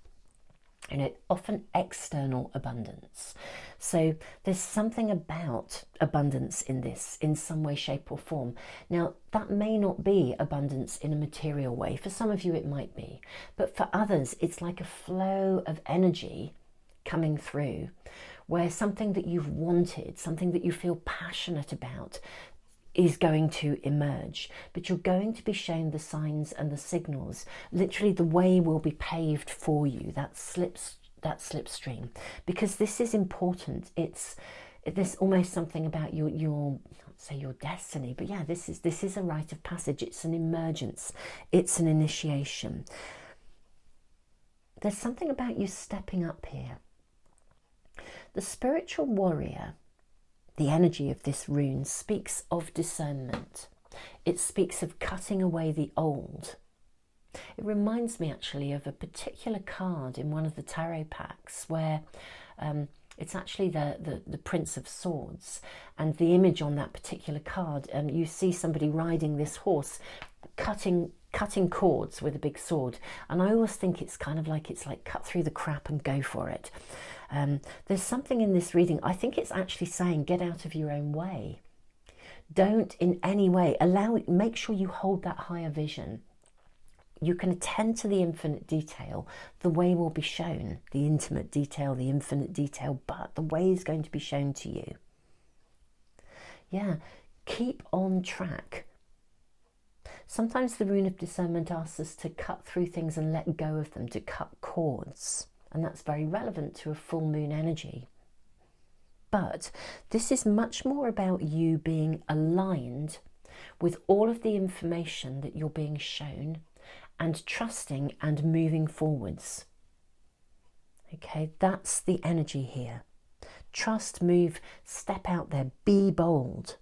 Often external abundance. So there's something about abundance in this, in some way, shape or form. Now, that may not be abundance in a material way. For some of you, it might be. But for others, it's like a flow of energy coming through, where something that you've wanted, something that you feel passionate about, is going to emerge, but you're going to be shown the signs and the signals. Literally the way will be paved for you, that slipstream, because this is important. It's almost something about your not say your destiny, but yeah, this is a rite of passage. It's an emergence, it's an initiation. There's something about you stepping up here. The spiritual warrior, the energy of this rune, speaks of discernment. It speaks of cutting away the old. It reminds me actually of a particular card in one of the tarot packs where it's actually the Prince of Swords, and the image on that particular card, you see somebody riding this horse, cutting cords with a big sword. And I always think it's kind of like, it's like cut through the crap and go for it. There's something in this reading, I think it's actually saying get out of your own way. Don't in any way make sure you hold that higher vision. You can attend to the infinite detail. The way will be shown, the intimate detail, the infinite detail, but the way is going to be shown to you. Yeah, keep on track. Sometimes the rune of discernment asks us to cut through things and let go of them, to cut cords. And that's very relevant to a full moon energy. But this is much more about you being aligned with all of the information that you're being shown and trusting and moving forwards. Okay, that's the energy here. Trust, move, step out there, be bold.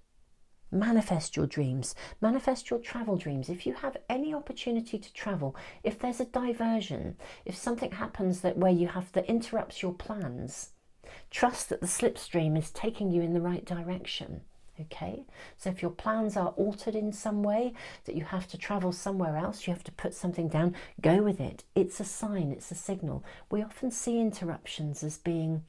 Manifest your dreams, manifest your travel dreams. If you have any opportunity to travel, if there's a diversion, if something happens that interrupts your plans, trust that the slipstream is taking you in the right direction. Okay, so if your plans are altered in some way, that you have to travel somewhere else, you have to put something down, go with it. It's a sign, it's a signal. We often see interruptions as being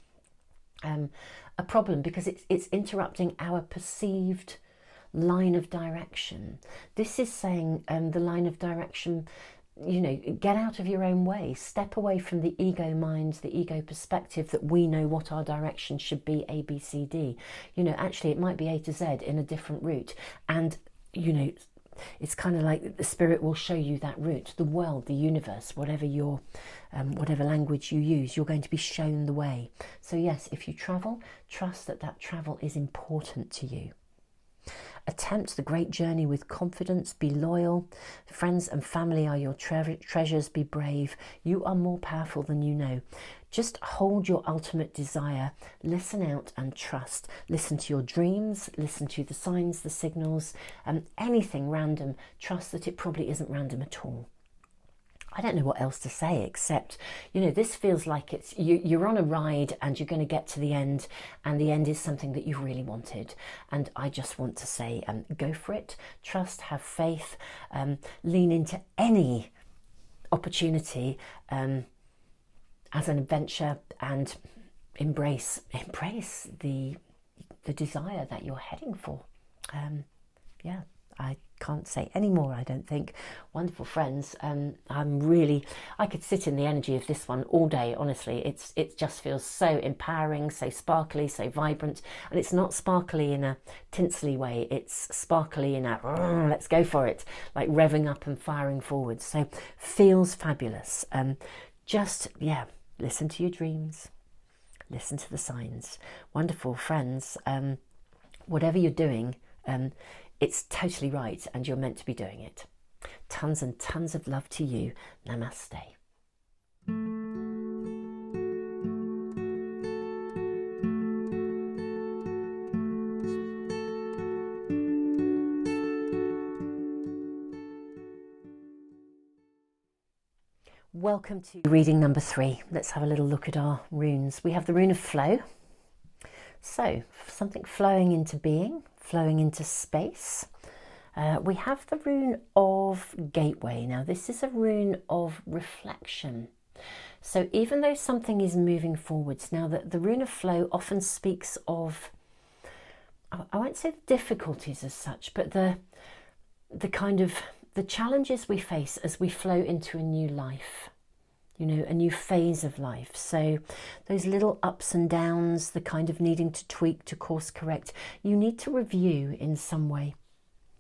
a problem because it's interrupting our perceived line of direction. This is saying the line of direction, you know, get out of your own way, step away from the ego mind, the ego perspective that we know what our direction should be, A, B, C, D. You know, actually it might be A to Z in a different route. And, you know, it's kind of like the spirit will show you that route, the world, the universe, whatever whatever language you use, you're going to be shown the way. So yes, if you travel, trust that that travel is important to you. Attempt the great journey with confidence, be loyal. Friends and family are your treasures, be brave. You are more powerful than you know. Just hold your ultimate desire, listen out and trust. Listen to your dreams, listen to the signs, the signals, anything random, trust that it probably isn't random at all. I don't know what else to say except, you know, this feels like it's you're on a ride and you're going to get to the end, and the end is something that you really wanted. And I just want to say, go for it, trust, have faith, lean into any opportunity as an adventure, and embrace the desire that you're heading for. Yeah, I can't say any more, I don't think. Wonderful friends. I could sit in the energy of this one all day, honestly. It just feels so empowering, so sparkly, so vibrant. And it's not sparkly in a tinsely way, it's sparkly in a let's go for it, like revving up and firing forward. So feels fabulous. Yeah, listen to your dreams, listen to the signs. Wonderful friends. Whatever you're doing, it's totally right, and you're meant to be doing it. Tons and tons of love to you. Namaste. Welcome to reading number 3. Let's have a little look at our runes. We have the rune of flow. So, something flowing into being, flowing into space. We have the rune of gateway. Now, this is a rune of reflection. So even though something is moving forwards, now the rune of flow often speaks of, I won't say the difficulties as such, but the kind of the challenges we face as we flow into a new life. You know, a new phase of life. So those little ups and downs, the kind of needing to tweak, to course correct, you need to review in some way.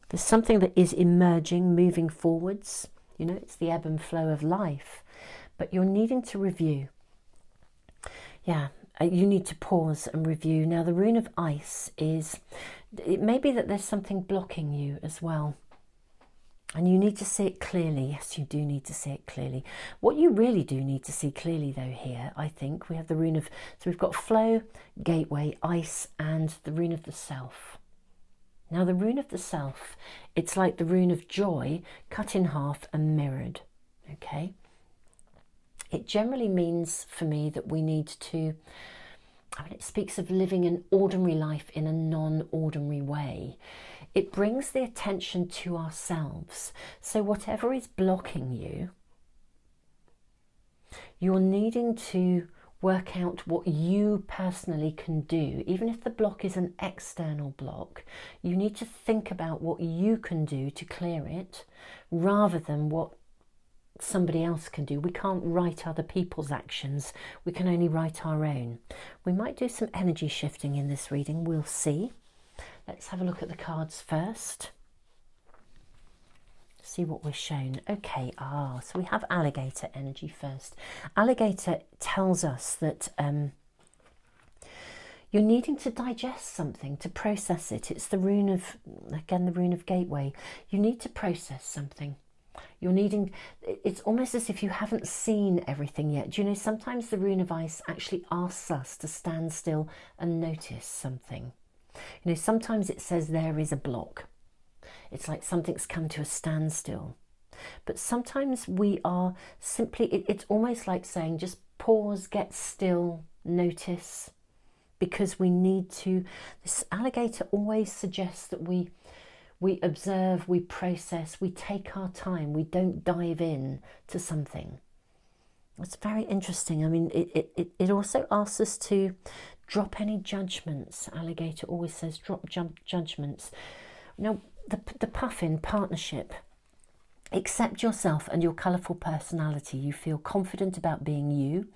There's something that is emerging, moving forwards. You know, it's the ebb and flow of life. But you're needing to review. Yeah, you need to pause and review. Now, the rune of ice is, it may be that there's something blocking you as well. And you need to see it clearly. Yes, you do need to see it clearly. What you really do need to see clearly, though, here, I think, we have the rune of, so we've got flow, gateway, ice, and the rune of the self. Now, the rune of the self, it's like the rune of joy cut in half and mirrored, okay? It generally means for me that we need to, I mean, it speaks of living an ordinary life in a non-ordinary way. It brings the attention to ourselves. So whatever is blocking you, you're needing to work out what you personally can do. Even if the block is an external block, you need to think about what you can do to clear it rather than what somebody else can do. We can't write other people's actions. We can only write our own. We might do some energy shifting in this reading. We'll see. Let's have a look at the cards first. See what we're shown. Okay, so we have alligator energy first. Alligator tells us that you're needing to digest something, to process it. It's the rune of, again, the rune of gateway. You need to process something. You're needing, it's almost as if you haven't seen everything yet. Do you know, sometimes the rune of ice actually asks us to stand still and notice something. You know, sometimes it says there is a block. It's like something's come to a standstill. But sometimes we are simply, it's almost like saying just pause, get still, notice, because we need to. This alligator always suggests that we observe, we process, we take our time, we don't dive in to something. It's very interesting. I mean, it also asks us to drop any judgments. Alligator always says drop judgments. Now, the puffin, partnership. Accept yourself and your colourful personality. You feel confident about being you,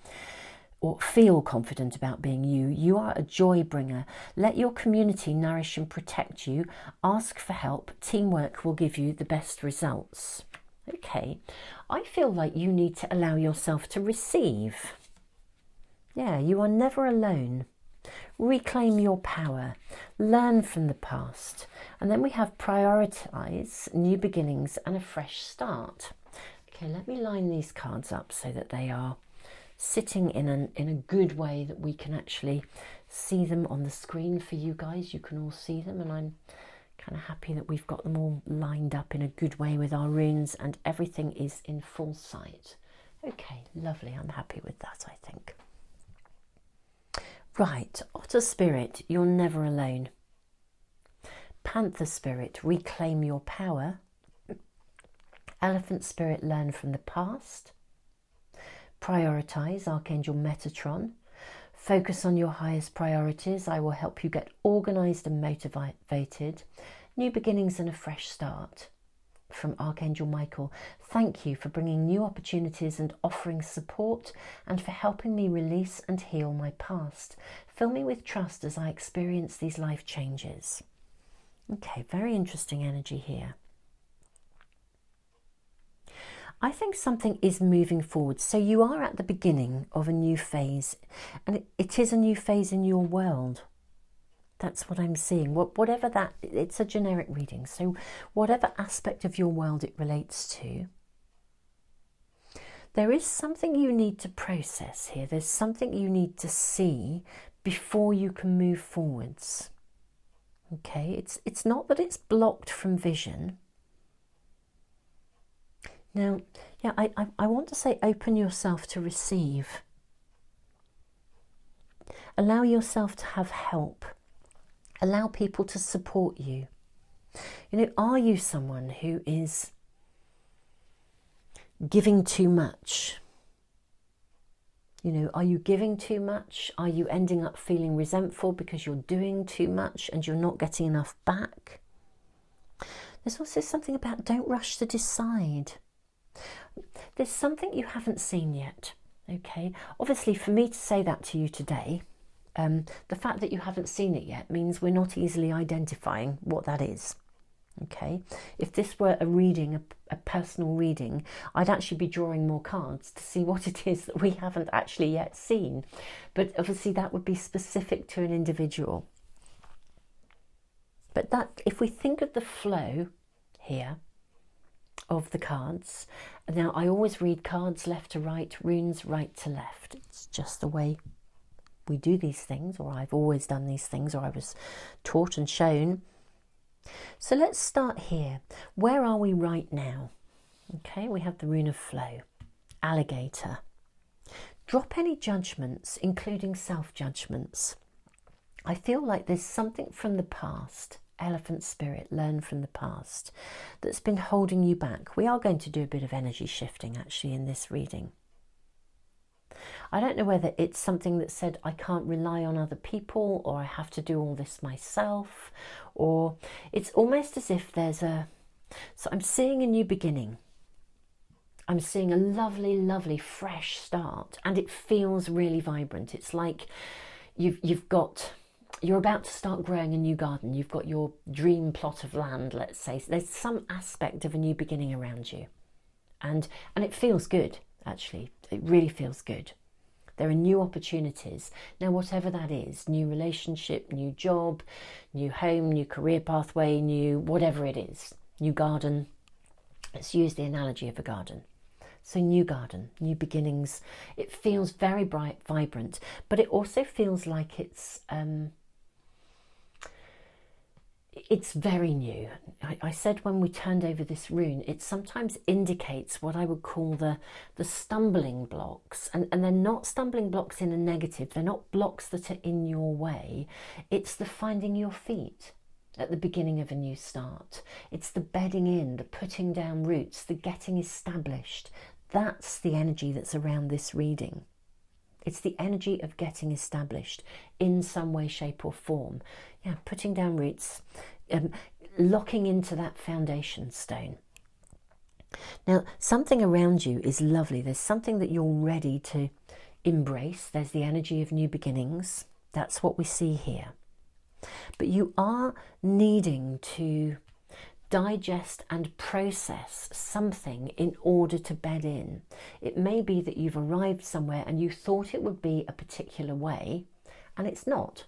or feel confident about being you. You are a joy bringer. Let your community nourish and protect you. Ask for help. Teamwork will give you the best results. Okay, I feel like you need to allow yourself to receive. Yeah, you are never alone. Reclaim your power. Learn from the past. And then we have prioritize, new beginnings, and a fresh start. Okay, let me line these cards up so that they are sitting in a good way that we can actually see them on the screen for you guys. You can all see them, and I'm kind of happy that we've got them all lined up in a good way with our runes and everything is in full sight. Okay, lovely. I'm happy with that, I think. Right, Otter Spirit, you're never alone. Panther Spirit, reclaim your power. Elephant Spirit, learn from the past. Prioritize, Archangel Metatron. Focus on your highest priorities. I will help you get organised and motivated. New beginnings and a fresh start. From Archangel Michael, thank you for bringing new opportunities and offering support, and for helping me release and heal my past. Fill me with trust as I experience these life changes. Okay, very interesting energy here. I think something is moving forward. So you are at the beginning of a new phase, and it is a new phase in your world. That's what I'm seeing. Whatever that, it's a generic reading. So whatever aspect of your world it relates to, there is something you need to process here. There's something you need to see before you can move forwards. Okay, it's not that it's blocked from vision. Now, yeah, I want to say open yourself to receive. Allow yourself to have help. Allow people to support you. You know, are you someone who is giving too much? You know, are you giving too much? Are you ending up feeling resentful because you're doing too much and you're not getting enough back? There's also something about don't rush to decide. There's something you haven't seen yet, okay? Obviously, for me to say that to you today, the fact that you haven't seen it yet means we're not easily identifying what that is, Okay, if this were a reading, a personal reading, I'd actually be drawing more cards to see what it is that we haven't actually yet seen. But obviously that would be specific to an individual. But that, if we think of the flow here of the cards, now I always read cards left to right, runes right to left. It's just the way we do these things, or I've always done these things, or I was taught and shown. So let's start here. Where are we right now? Okay, we have the rune of flow, alligator. Drop any judgments, including self-judgments. I feel like there's something from the past, elephant spirit, learn from the past, that's been holding you back. We are going to do a bit of energy shifting actually in this reading. I don't know whether it's something that said I can't rely on other people, or I have to do all this myself, or it's almost as if there's so I'm seeing a new beginning. I'm seeing a lovely, lovely fresh start, and it feels really vibrant. It's like you're about to start growing a new garden. You've got your dream plot of land, let's say. There's some aspect of a new beginning around you, and it feels good. Actually, it really feels good. There are new opportunities. Now, whatever that is, new relationship, new job, new home, new career pathway, new whatever it is, new garden. Let's use the analogy of a garden. So new garden, new beginnings. It feels very bright, vibrant, but it also feels like it's very new. I said when we turned over this rune, it sometimes indicates what I would call the stumbling blocks. And they're not stumbling blocks in a negative. They're not blocks that are in your way. It's the finding your feet at the beginning of a new start. It's the bedding in, the putting down roots, the getting established. That's the energy that's around this reading. It's the energy of getting established in some way, shape or form. Yeah, putting down roots, locking into that foundation stone. Now, something around you is lovely. There's something that you're ready to embrace. There's the energy of new beginnings. That's what we see here. But you are needing to digest and process something in order to bed in. It may be that you've arrived somewhere and you thought it would be a particular way, and it's not.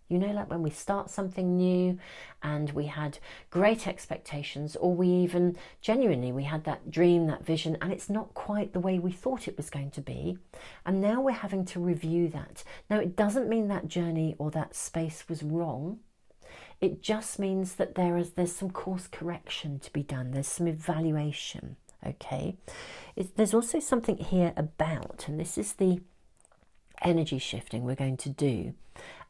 You know, like when we start something new and we had great expectations, or we even genuinely, we had that dream, that vision, and it's not quite the way we thought it was going to be. And now we're having to review that. Now, it doesn't mean that journey or that space was wrong. It just means that there's some course correction to be done. There's some evaluation, okay? There's also something here about, and this is the energy shifting we're going to do,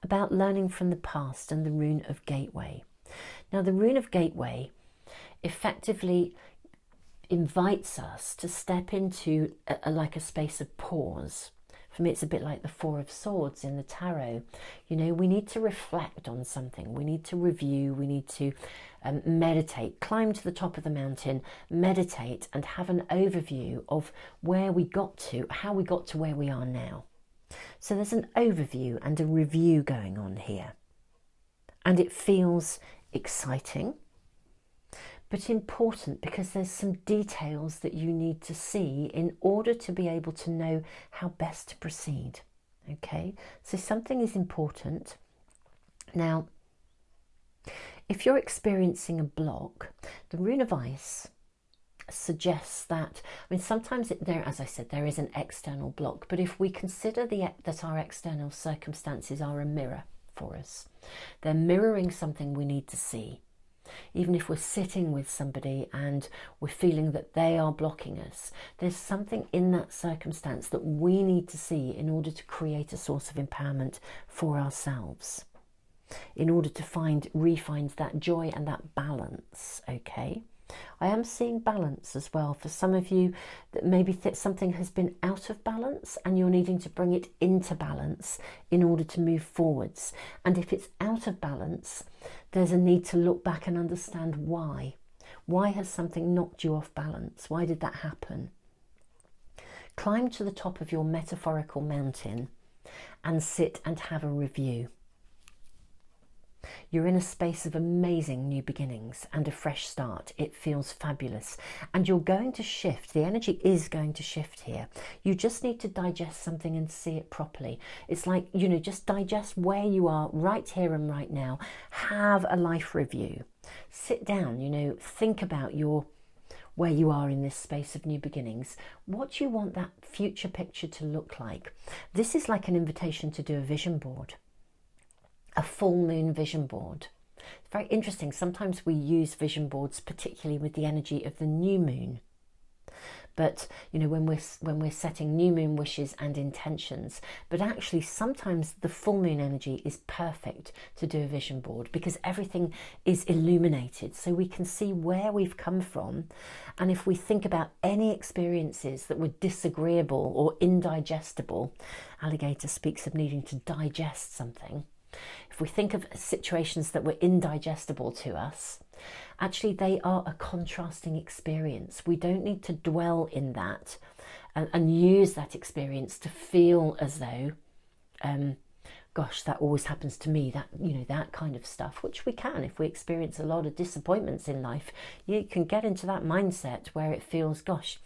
about learning from the past and the rune of gateway. Now, the rune of gateway effectively invites us to step into like a space of pause. For me, it's a bit like the Four of Swords in the tarot. You know, we need to reflect on something. We need to review. We need to meditate, climb to the top of the mountain, meditate, and have an overview of where we got to, how we got to where we are now. So there's an overview and a review going on here. And it feels exciting, but important, because there's some details that you need to see in order to be able to know how best to proceed. Okay, so something is important. Now, if you're experiencing a block, the rune of ice suggests that, I mean, sometimes there, as I said, there is an external block, but if we consider that our external circumstances are a mirror for us, they're mirroring something we need to see. Even if we're sitting with somebody and we're feeling that they are blocking us, there's something in that circumstance that we need to see in order to create a source of empowerment for ourselves, in order to re-find that joy and that balance, okay? I am seeing balance as well for some of you, that maybe something has been out of balance and you're needing to bring it into balance in order to move forwards. And if it's out of balance, there's a need to look back and understand why. Why has something knocked you off balance? Why did that happen? Climb to the top of your metaphorical mountain and sit and have a review. You're in a space of amazing new beginnings and a fresh start. It feels fabulous. And you're going to shift. The energy is going to shift here. You just need to digest something and see it properly. It's like, you know, just digest where you are right here and right now. Have a life review. Sit down, you know, think about where you are in this space of new beginnings. What do you want that future picture to look like? This is like an invitation to do a vision board. A full moon vision board. It's very interesting. Sometimes we use vision boards, particularly with the energy of the new moon. But you know, when we're setting new moon wishes and intentions, but actually sometimes the full moon energy is perfect to do a vision board because everything is illuminated, so we can see where we've come from. And if we think about any experiences that were disagreeable or indigestible, Alligator speaks of needing to digest something. If we think of situations that were indigestible to us, actually they are a contrasting experience. We don't need to dwell in that and use that experience to feel as though, gosh, that always happens to me, that, you know, that kind of stuff, which we can. If we experience a lot of disappointments in life, you can get into that mindset where it feels, gosh,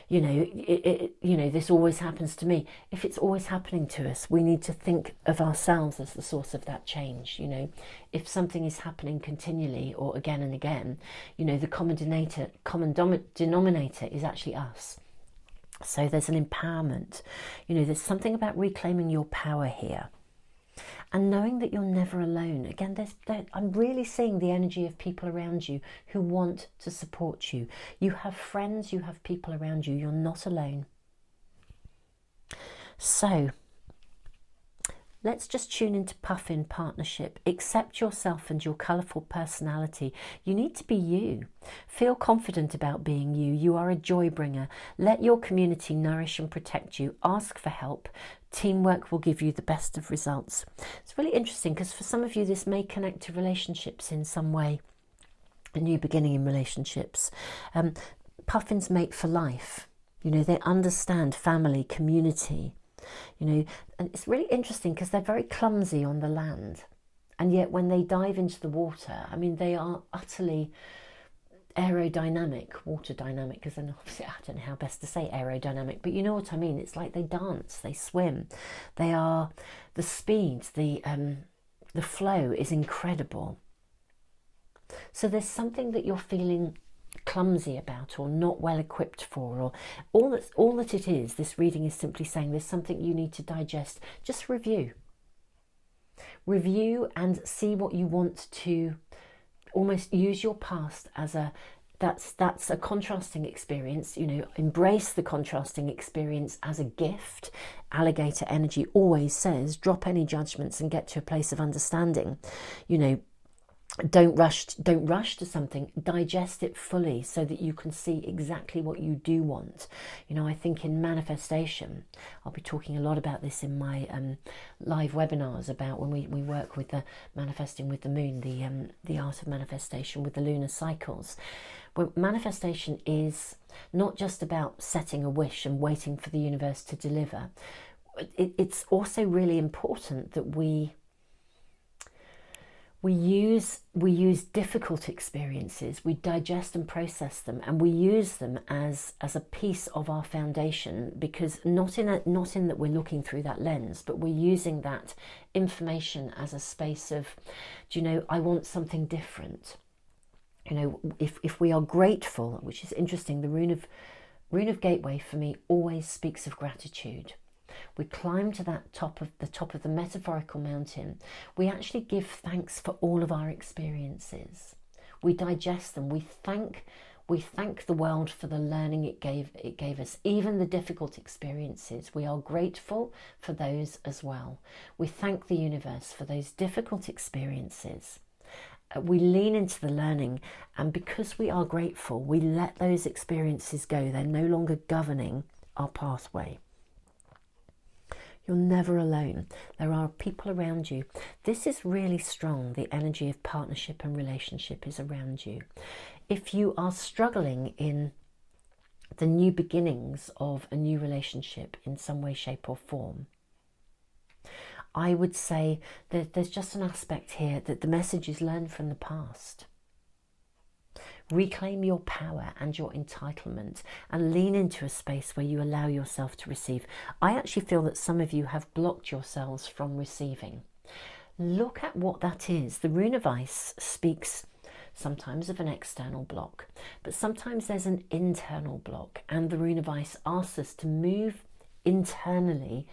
you know, this always happens to me. If it's always happening to us, we need to think of ourselves as the source of that change. You know, if something is happening continually or again and again, you know, the common denominator is actually us. So there's an empowerment. You know, there's something about reclaiming your power here. And knowing that you're never alone. Again, I'm really seeing the energy of people around you who want to support you. You have friends, you have people around you. You're not alone. So let's just tune into Puffin partnership. Accept yourself and your colourful personality. You need to be you. Feel confident about being you. You are a joy bringer. Let your community nourish and protect you. Ask for help. Teamwork will give you the best of results. It's really interesting because for some of you this may connect to relationships in some way. A new beginning in relationships. Puffins mate for life. You know, they understand family, community. You know, and it's really interesting because they're very clumsy on the land, and yet when they dive into the water, I mean, they are utterly aerodynamic, water dynamic, because then obviously I don't know how best to say aerodynamic, but you know what I mean. It's like they dance, they swim, they are, the speed, the flow is incredible. So there's something that you're feeling clumsy about or not well equipped for, or all that it is. This reading is simply saying there's something you need to digest. Just review and see what you want to almost use your past as a that's a contrasting experience. You know, embrace the contrasting experience as a gift. Alligator energy always says drop any judgments and get to a place of understanding. You know, don't rush to something. Digest it fully so that you can see exactly what you do want. You know, I think in manifestation, I'll be talking a lot about this in my live webinars about when we work with the manifesting with the moon, the art of manifestation with the lunar cycles. Well, manifestation is not just about setting a wish and waiting for the universe to deliver. It's also really important that we use difficult experiences, we digest and process them, and we use them as a piece of our foundation, because not in that we're looking through that lens, but we're using that information as a space of, do you know, I want something different. You know, if we are grateful, which is interesting, the rune of gateway for me always speaks of gratitude. We climb to that top of the metaphorical mountain. We actually give thanks for all of our experiences. We digest them. We thank the world for the learning it gave us, even the difficult experiences. We are grateful for those as well. We thank the universe for those difficult experiences. We lean into the learning, and because we are grateful, we let those experiences go. They're no longer governing our pathway. You're never alone. There are people around you. This is really strong. The energy of partnership and relationship is around you. If you are struggling in the new beginnings of a new relationship in some way, shape or form, I would say that there's just an aspect here that the message is learn from the past. Reclaim your power and your entitlement and lean into a space where you allow yourself to receive. I actually feel that some of you have blocked yourselves from receiving. Look at what that is. The Rune of Ice speaks sometimes of an external block, but sometimes there's an internal block, and the Rune of Ice asks us to move internally,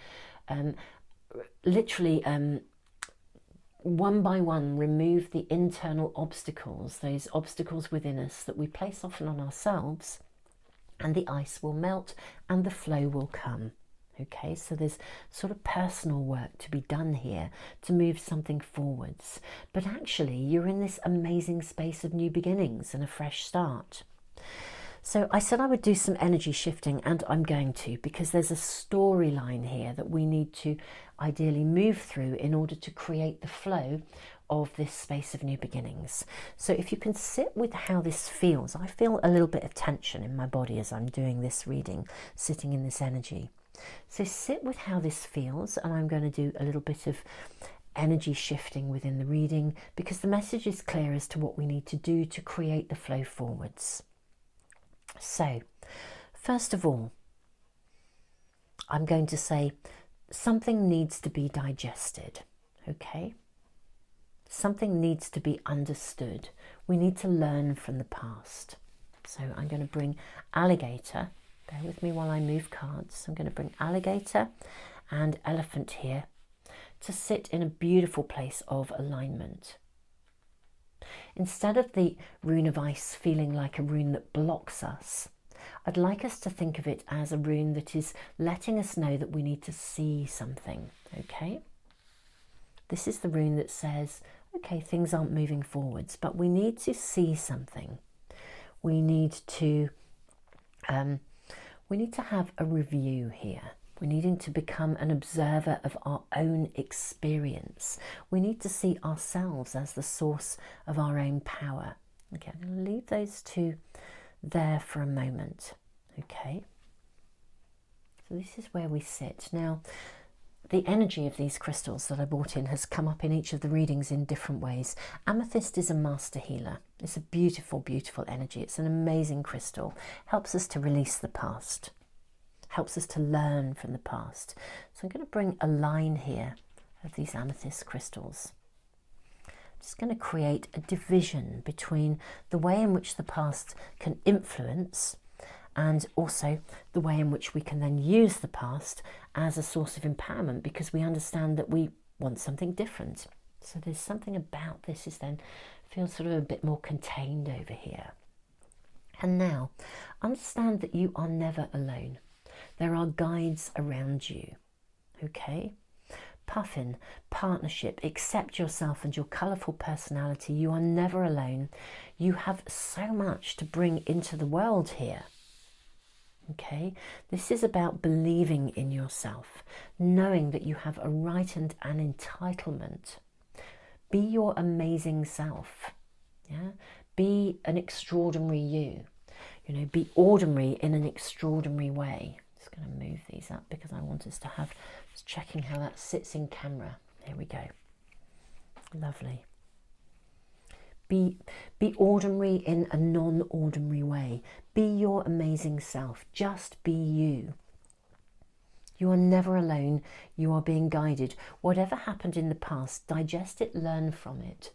literally one by one, remove the internal obstacles, those obstacles within us that we place often on ourselves, and the ice will melt and the flow will come. Okay, so there's sort of personal work to be done here to move something forwards. But actually, you're in this amazing space of new beginnings and a fresh start. So I said I would do some energy shifting, and I'm going to, because there's a storyline here that we need to ideally move through in order to create the flow of this space of new beginnings. So if you can sit with how this feels, I feel a little bit of tension in my body as I'm doing this reading, sitting in this energy. So sit with how this feels, and I'm going to do a little bit of energy shifting within the reading, because the message is clear as to what we need to do to create the flow forwards. So, first of all, I'm going to say something needs to be digested, okay? Something needs to be understood. We need to learn from the past. So I'm going to bring alligator. Bear with me while I move cards. I'm going to bring alligator and elephant here to sit in a beautiful place of alignment. Instead of the Rune of Ice feeling like a rune that blocks us, I'd like us to think of it as a rune that is letting us know that we need to see something, okay? This is the rune that says, okay, things aren't moving forwards, but we need to see something. We need to have a review here. We're needing to become an observer of our own experience. We need to see ourselves as the source of our own power. Okay, I'm going to leave those two there for a moment. Okay, so this is where we sit. Now, the energy of these crystals that I brought in has come up in each of the readings in different ways. Amethyst is a master healer. It's a beautiful, beautiful energy. It's an amazing crystal. Helps us to release the past. Helps us to learn from the past. So I'm going to bring a line here of these amethyst crystals. I'm just going to create a division between the way in which the past can influence and also the way in which we can then use the past as a source of empowerment, because we understand that we want something different. So there's something about this is then feels sort of a bit more contained over here. And now understand that you are never alone. There are guides around you, okay? Puffin, partnership, accept yourself and your colourful personality. You are never alone. You have so much to bring into the world here, okay? This is about believing in yourself, knowing that you have a right and an entitlement. Be your amazing self, yeah? Be an extraordinary you. You know, be ordinary in an extraordinary way. Just going to move these up because I want us to have, just checking how that sits in camera. There we go. Lovely. Be ordinary in a non-ordinary way. Be your amazing self. Just be you. You are never alone. You are being guided. Whatever happened in the past, digest it, learn from it.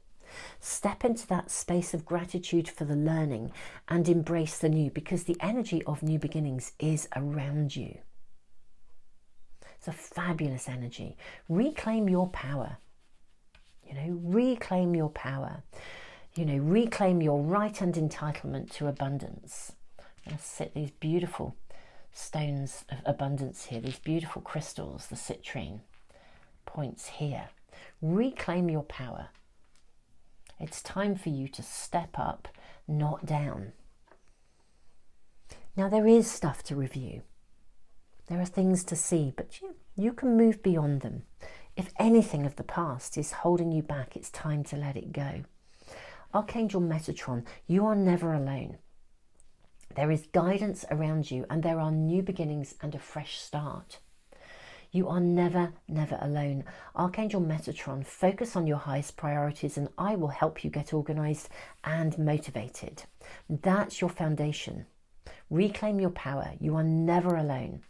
Step into that space of gratitude for the learning and embrace the new, because the energy of new beginnings is around you. It's a fabulous energy. Reclaim your power. You know, reclaim your power. You know, reclaim your right and entitlement to abundance. I'm going to sit these beautiful stones of abundance here, these beautiful crystals, the citrine points here. Reclaim your power. It's time for you to step up, not down. Now, there is stuff to review. There are things to see, but you can move beyond them. If anything of the past is holding you back, it's time to let it go. Archangel Metatron, you are never alone. There is guidance around you, and there are new beginnings and a fresh start. You are never, never alone. Archangel Metatron, focus on your highest priorities and I will help you get organized and motivated. That's your foundation. Reclaim your power. You are never alone.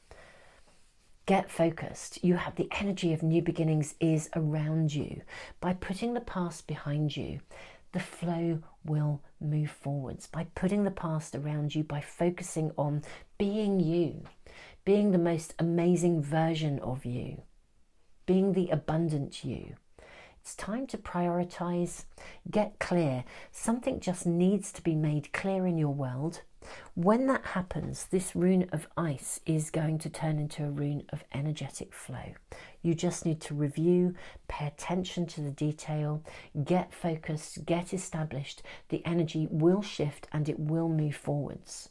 Get focused. You have the energy of new beginnings is around you. By putting the past behind you, the flow will move forwards. By putting the past around you, by focusing on being you, being the most amazing version of you, being the abundant you. It's time to prioritize, get clear. Something just needs to be made clear in your world. When that happens, this rune of ice is going to turn into a rune of energetic flow. You just need to review, pay attention to the detail, get focused, get established. The energy will shift and it will move forwards.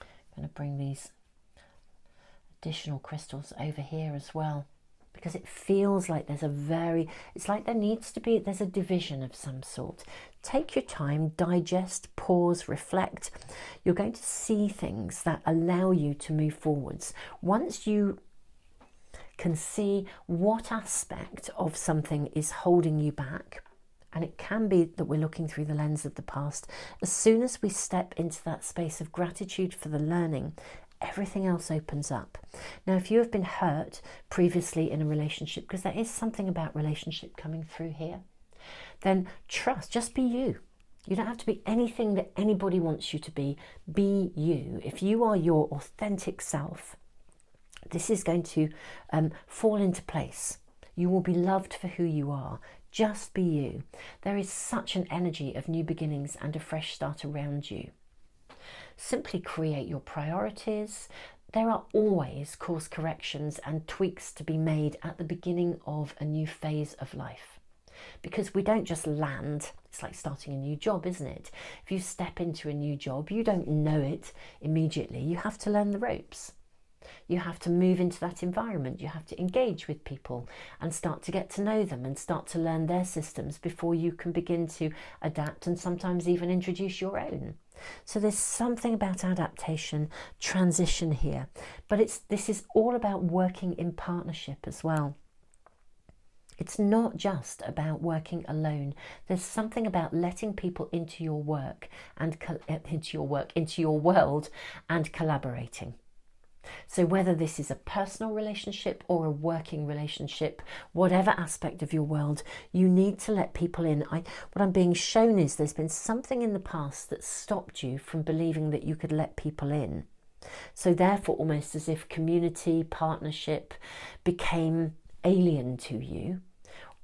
I'm going to bring these additional crystals over here as well, because it feels like there's it's like there's a division of some sort. Take your time, digest, pause, reflect. You're going to see things that allow you to move forwards. Once you can see what aspect of something is holding you back, and it can be that we're looking through the lens of the past, as soon as we step into that space of gratitude for the learning, everything else opens up. Now, if you have been hurt previously in a relationship, because there is something about relationship coming through here, then trust, just be you. You don't have to be anything that anybody wants you to be. Be you. If you are your authentic self, this is going to fall into place. You will be loved for who you are. Just be you. There is such an energy of new beginnings and a fresh start around you. Simply create your priorities. There are always course corrections and tweaks to be made at the beginning of a new phase of life, because we don't just land. It's like starting a new job, isn't it? If you step into a new job, you don't know it immediately. You have to learn the ropes. You have to move into that environment. You have to engage with people and start to get to know them and start to learn their systems before you can begin to adapt and sometimes even introduce your own. So there's something about adaptation, transition here, but this is all about working in partnership as well. It's not just about working alone. There's something about letting people into your work and into your world and collaborating. So whether this is a personal relationship or a working relationship, whatever aspect of your world, you need to let people in. What I'm being shown is there's been something in the past that stopped you from believing that you could let people in. So therefore, almost as if community, partnership became alien to you,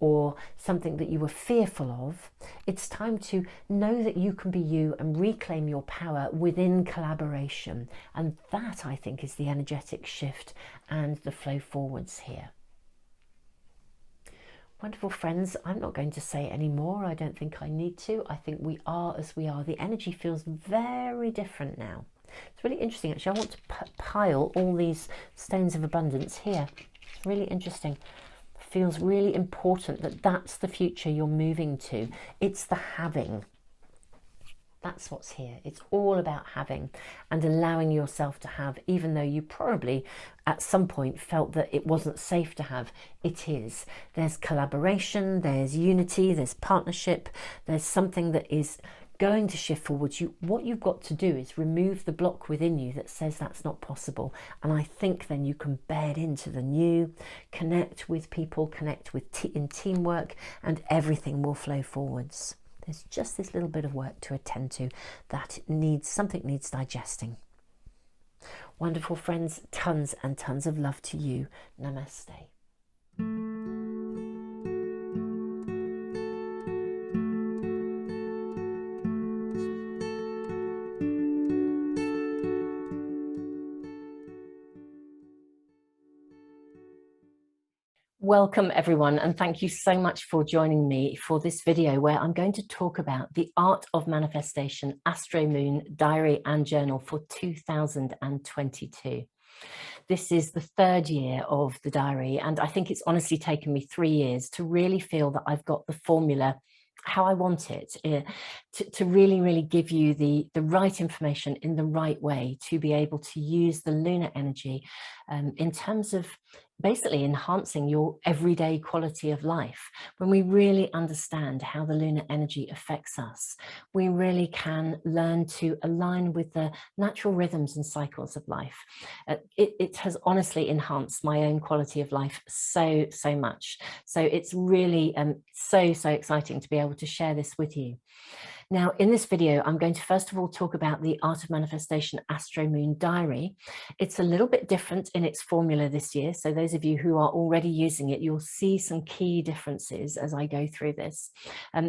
or something that you were fearful of, it's time to know that you can be you and reclaim your power within collaboration. And that, I think, is the energetic shift and the flow forwards here. Wonderful friends, I'm not going to say any more. I don't think I need to. I think we are as we are. The energy feels very different now. It's really interesting, actually. I want to pile all these stones of abundance here. It's really interesting. Feels really important that that's the future you're moving to. It's the having. That's what's here. It's all about having and allowing yourself to have, even though you probably at some point felt that it wasn't safe to have. It is. There's collaboration, there's unity, there's partnership, there's something that is going to shift forwards. What you've got to do is remove the block within you that says that's not possible. And I think then you can bed into the new, connect with people, connect with in teamwork, and everything will flow forwards. There's just this little bit of work to attend to that needs digesting. Wonderful friends, tons and tons of love to you. Namaste. Welcome everyone, and thank you so much for joining me for this video where I'm going to talk about the art of manifestation, Astro-Moon diary and journal for 2022. This is the third year of the diary, and I think it's honestly taken me 3 years to really feel that I've got the formula how I want it, to really, really give you the right information in the right way to be able to use the lunar energy in terms of basically enhancing your everyday quality of life. When we really understand how the lunar energy affects us, we really can learn to align with the natural rhythms and cycles of life. It has honestly enhanced my own quality of life so much. So it's really so exciting to be able to share this with you. Now, in this video, I'm going to first of all talk about the Art of Manifestation Astro-Moon Diary. It's a little bit different in its formula this year. So those of you who are already using it, you'll see some key differences as I go through this.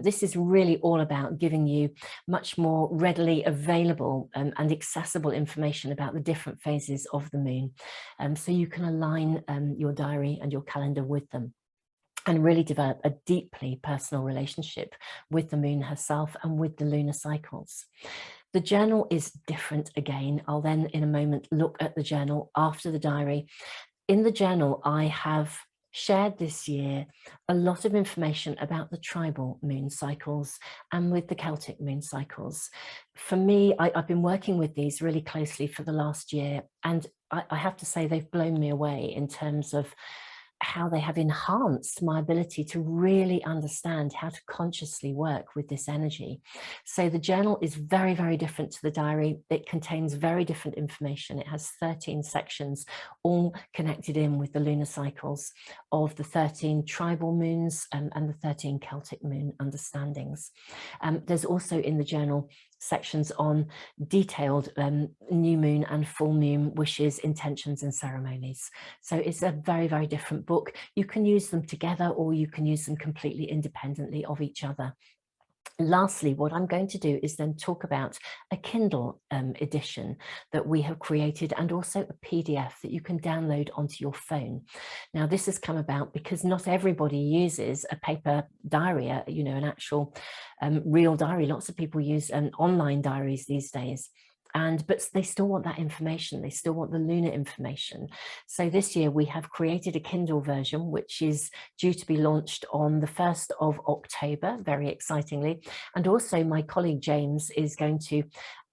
This is really all about giving you much more readily available and accessible information about the different phases of the moon. So you can align your diary and your calendar with them, and really develop a deeply personal relationship with the moon herself and with the lunar cycles. The journal is different again. I'll then in a moment look at the journal after the diary. In the journal, I have shared this year a lot of information about the tribal moon cycles and with the Celtic moon cycles. For me, I've been working with these really closely for the last year, and I have to say they've blown me away in terms of how they have enhanced my ability to really understand how to consciously work with this energy. So the journal is very, very different to the diary. It contains very different information. It has 13 sections, all connected in with the lunar cycles of the 13 tribal moons and the 13 Celtic moon understandings. There's also in the journal sections on detailed new moon and full moon wishes, intentions and ceremonies. So it's a very, very different book. You can use them together or you can use them completely independently of each other. Lastly, what I'm going to do is then talk about a Kindle edition that we have created, and also a PDF that you can download onto your phone. Now, this has come about because not everybody uses a paper diary, you know, an actual real diary. Lots of people use online diaries these days. But they still want that information. They still want the lunar information. So this year we have created a Kindle version, which is due to be launched on the 1st of October, very excitingly. And also my colleague James is going to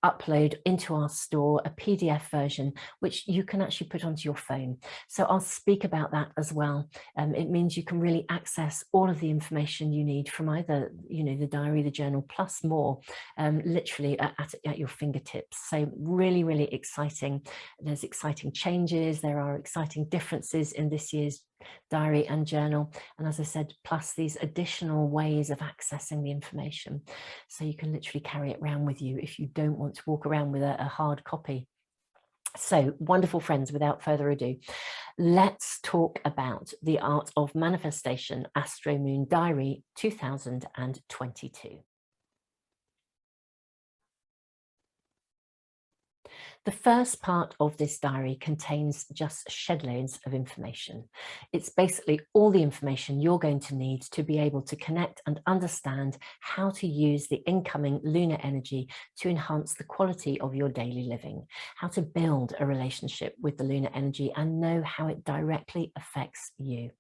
upload into our store a PDF version, which you can actually put onto your phone. So I'll speak about that as well. It means you can really access all of the information you need from either, you know, the diary, the journal, plus more, literally at your fingertips. So really, really exciting. There's exciting changes. There are exciting differences in this year's diary and journal, and as I said, plus these additional ways of accessing the information, so you can literally carry it around with you if you don't want to walk around with a hard copy. So wonderful friends, without further ado, let's talk about the Art of Manifestation Astro-Moon Diary 2022. The first part of this diary contains just shed loads of information. It's basically all the information you're going to need to be able to connect and understand how to use the incoming lunar energy to enhance the quality of your daily living, how to build a relationship with the lunar energy and know how it directly affects you.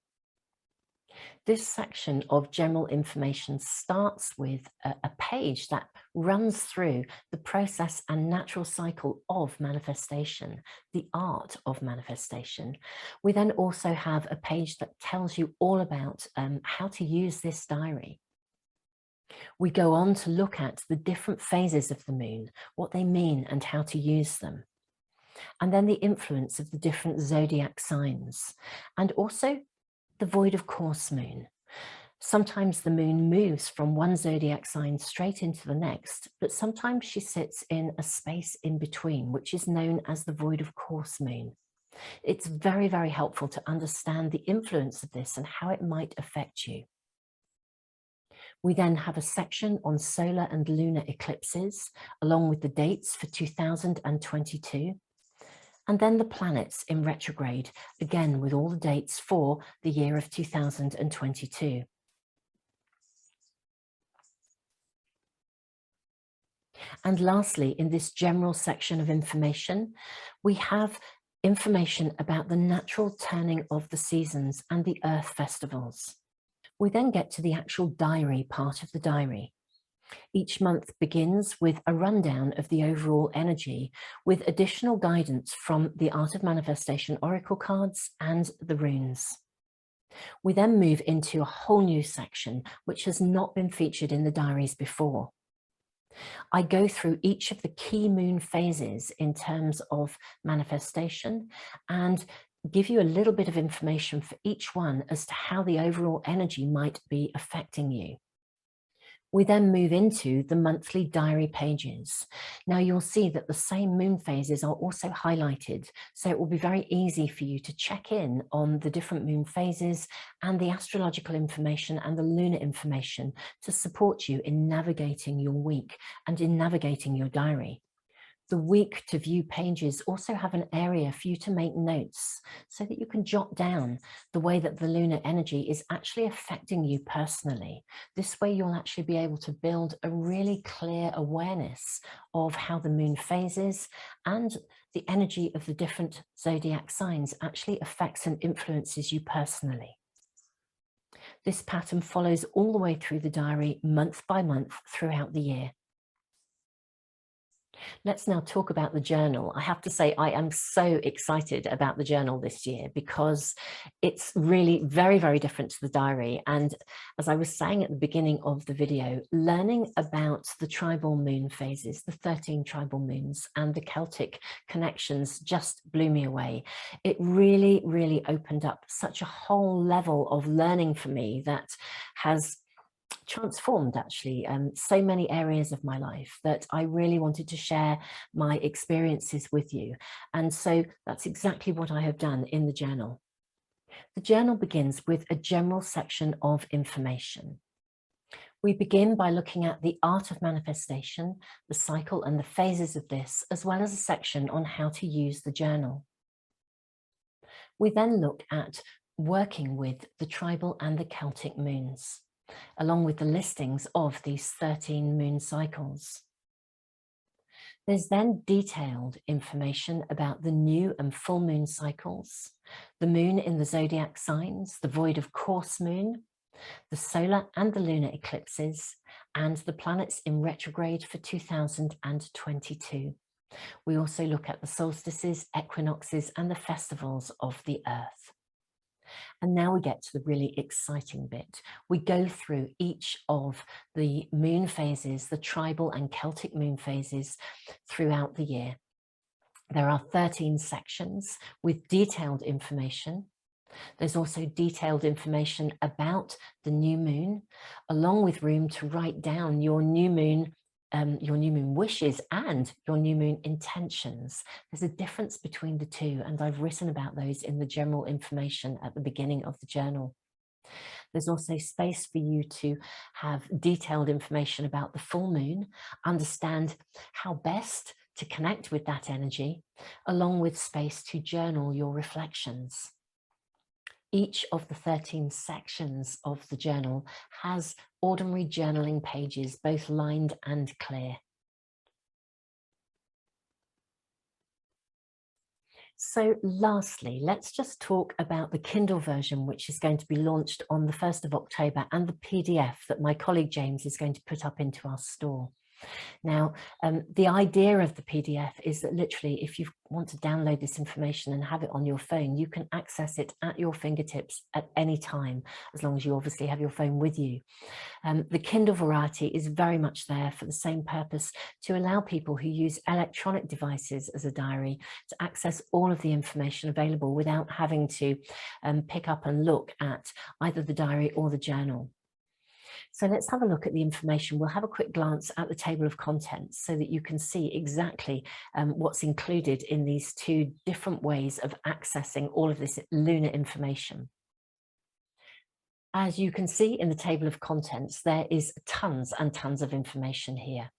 This section of general information starts with a page that runs through the process and natural cycle of manifestation, the art of manifestation. We then also have a page that tells you all about how to use this diary. We go on to look at the different phases of the moon, what they mean and how to use them. And then the influence of the different zodiac signs, and also the void of course moon. Sometimes the moon moves from one zodiac sign straight into the next, but sometimes she sits in a space in between, which is known as the void of course moon. It's very, very helpful to understand the influence of this and how it might affect you. We then have a section on solar and lunar eclipses, along with the dates for 2022. And then the planets in retrograde, again with all the dates for the year of 2022. And lastly, in this general section of information, we have information about the natural turning of the seasons and the earth festivals. We then get to the actual diary part of the diary. Each month begins with a rundown of the overall energy with additional guidance from the Art of Manifestation Oracle cards and the runes. We then move into a whole new section which has not been featured in the diaries before. I go through each of the key moon phases in terms of manifestation and give you a little bit of information for each one as to how the overall energy might be affecting you. We then move into the monthly diary pages. Now you'll see that the same moon phases are also highlighted, so it will be very easy for you to check in on the different moon phases and the astrological information and the lunar information to support you in navigating your week and in navigating your diary. The week to view pages also have an area for you to make notes so that you can jot down the way that the lunar energy is actually affecting you personally. This way you'll actually be able to build a really clear awareness of how the moon phases and the energy of the different zodiac signs actually affects and influences you personally. This pattern follows all the way through the diary, month by month, throughout the year. Let's now talk about the journal. I have to say I am so excited about the journal this year because it's really very, very different to the diary. And as I was saying at the beginning of the video, learning about the tribal moon phases, the 13 tribal moons and the Celtic connections just blew me away. It really, really opened up such a whole level of learning for me that has transformed actually so many areas of my life that I really wanted to share my experiences with you. And so that's exactly what I have done in the journal. The journal begins with a general section of information. We begin by looking at the art of manifestation, the cycle and the phases of this, as well as a section on how to use the journal. We then look at working with the tribal and the Celtic moons, along with the listings of these 13 moon cycles. There's then detailed information about the new and full moon cycles, the moon in the zodiac signs, the void of course moon, the solar and the lunar eclipses, and the planets in retrograde for 2022. We also look at the solstices, equinoxes, and the festivals of the earth. And now we get to the really exciting bit. We go through each of the moon phases, the tribal and Celtic moon phases throughout the year. There are 13 sections with detailed information. There's also detailed information about the new moon, along with room to write down your new moon wishes and your new moon intentions. There's a difference between the two, and I've written about those in the general information at the beginning of the journal. There's also space for you to have detailed information about the full moon, understand how best to connect with that energy, along with space to journal your reflections. Each of the 13 sections of the journal has ordinary journaling pages, both lined and clear. So lastly, let's just talk about the Kindle version, which is going to be launched on the 1st of October, and the PDF that my colleague James is going to put up into our store. Now, the idea of the PDF is that literally if you want to download this information and have it on your phone, you can access it at your fingertips at any time, as long as you obviously have your phone with you. The Kindle variety is very much there for the same purpose, to allow people who use electronic devices as a diary to access all of the information available without having to pick up and look at either the diary or the journal. So let's have a look at the information. We'll have a quick glance at the table of contents so that you can see exactly what's included in these two different ways of accessing all of this lunar information. As you can see in the table of contents, there is tons and tons of information here.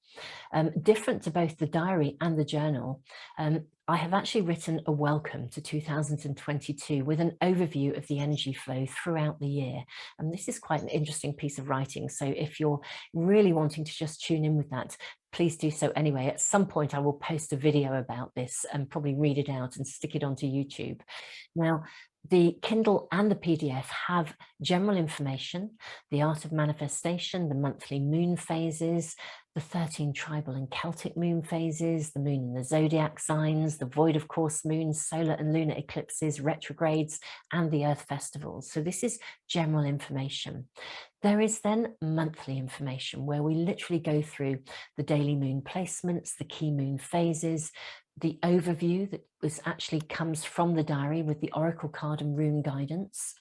Different to both the diary and the journal, I have actually written a welcome to 2022 with an overview of the energy flow throughout the year. And this is quite an interesting piece of writing. So if you're really wanting to just tune in with that, please do so anyway. At some point, I will post a video about this and probably read it out and stick it onto YouTube. Now, The Kindle and the PDF have general information, the art of manifestation, the monthly moon phases, the 13 tribal and Celtic moon phases, the moon in the zodiac signs, the void of course moons, solar and lunar eclipses, retrogrades, and the earth festivals. So this is general information. There is then monthly information where we literally go through the daily moon placements, the key moon phases, the overview that actually comes from the diary with the oracle card and rune guidance.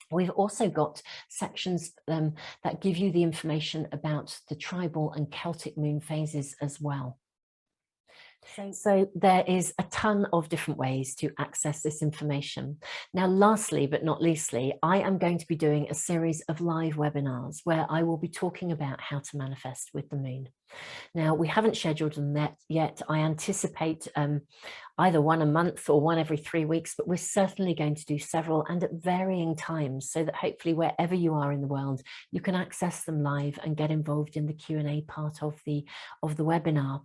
We've also got sections that give you the information about the tribal and Celtic moon phases as well. So there is a ton of different ways to access this information. Now, lastly, but not leastly, I am going to be doing a series of live webinars where I will be talking about how to manifest with the moon. Now, we haven't scheduled them yet. I anticipate either one a month or one every 3 weeks, but we're certainly going to do several and at varying times so that hopefully wherever you are in the world, you can access them live and get involved in the Q&A part of the webinar.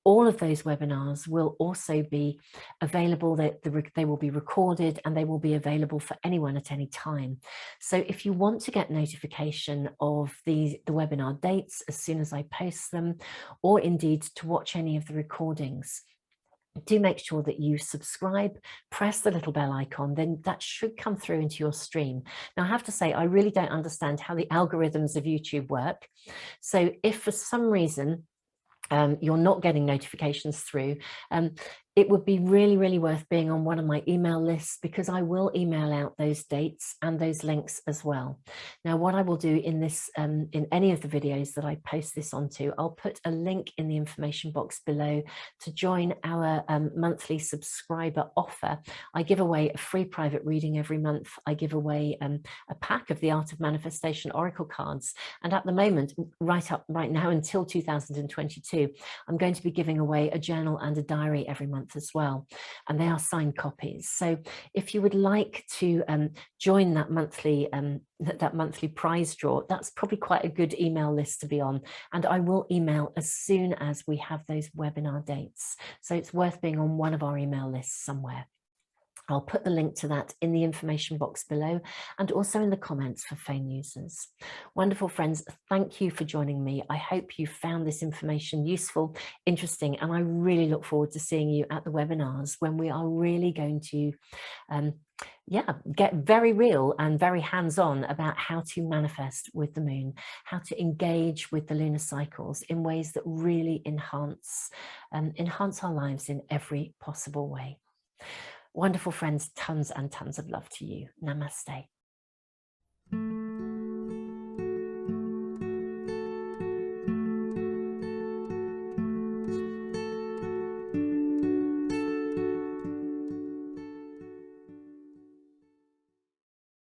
All of those webinars will also be available. They will be recorded and they will be available for anyone at any time. So if you want to get notification of the webinar dates as soon as I post them, or indeed to watch any of the recordings, do make sure that you subscribe, press the little bell icon, then that should come through into your stream. Now, I have to say, I really don't understand how the algorithms of YouTube work. So if for some reason you're not getting notifications through, it would be really, really worth being on one of my email lists, because I will email out those dates and those links as well. Now, what I will do in this, in any of the videos that I post this onto, I'll put a link in the information box below to join our monthly subscriber offer. I give away a free private reading every month. I give away a pack of the Art of Manifestation Oracle cards. And at the moment, right now until 2022, I'm going to be giving away a journal and a diary every month as well, and they are signed copies. So if you would like to join that monthly prize draw, that's probably quite a good email list to be on, and I will email as soon as we have those webinar dates. So it's worth being on one of our email lists somewhere. I'll put the link to that in the information box below and also in the comments for phone users. Wonderful friends, thank you for joining me. I hope you found this information useful, interesting, and I really look forward to seeing you at the webinars when we are really going to get very real and very hands-on about how to manifest with the moon, how to engage with the lunar cycles in ways that really enhance our lives in every possible way. Wonderful friends, tons and tons of love to you. Namaste.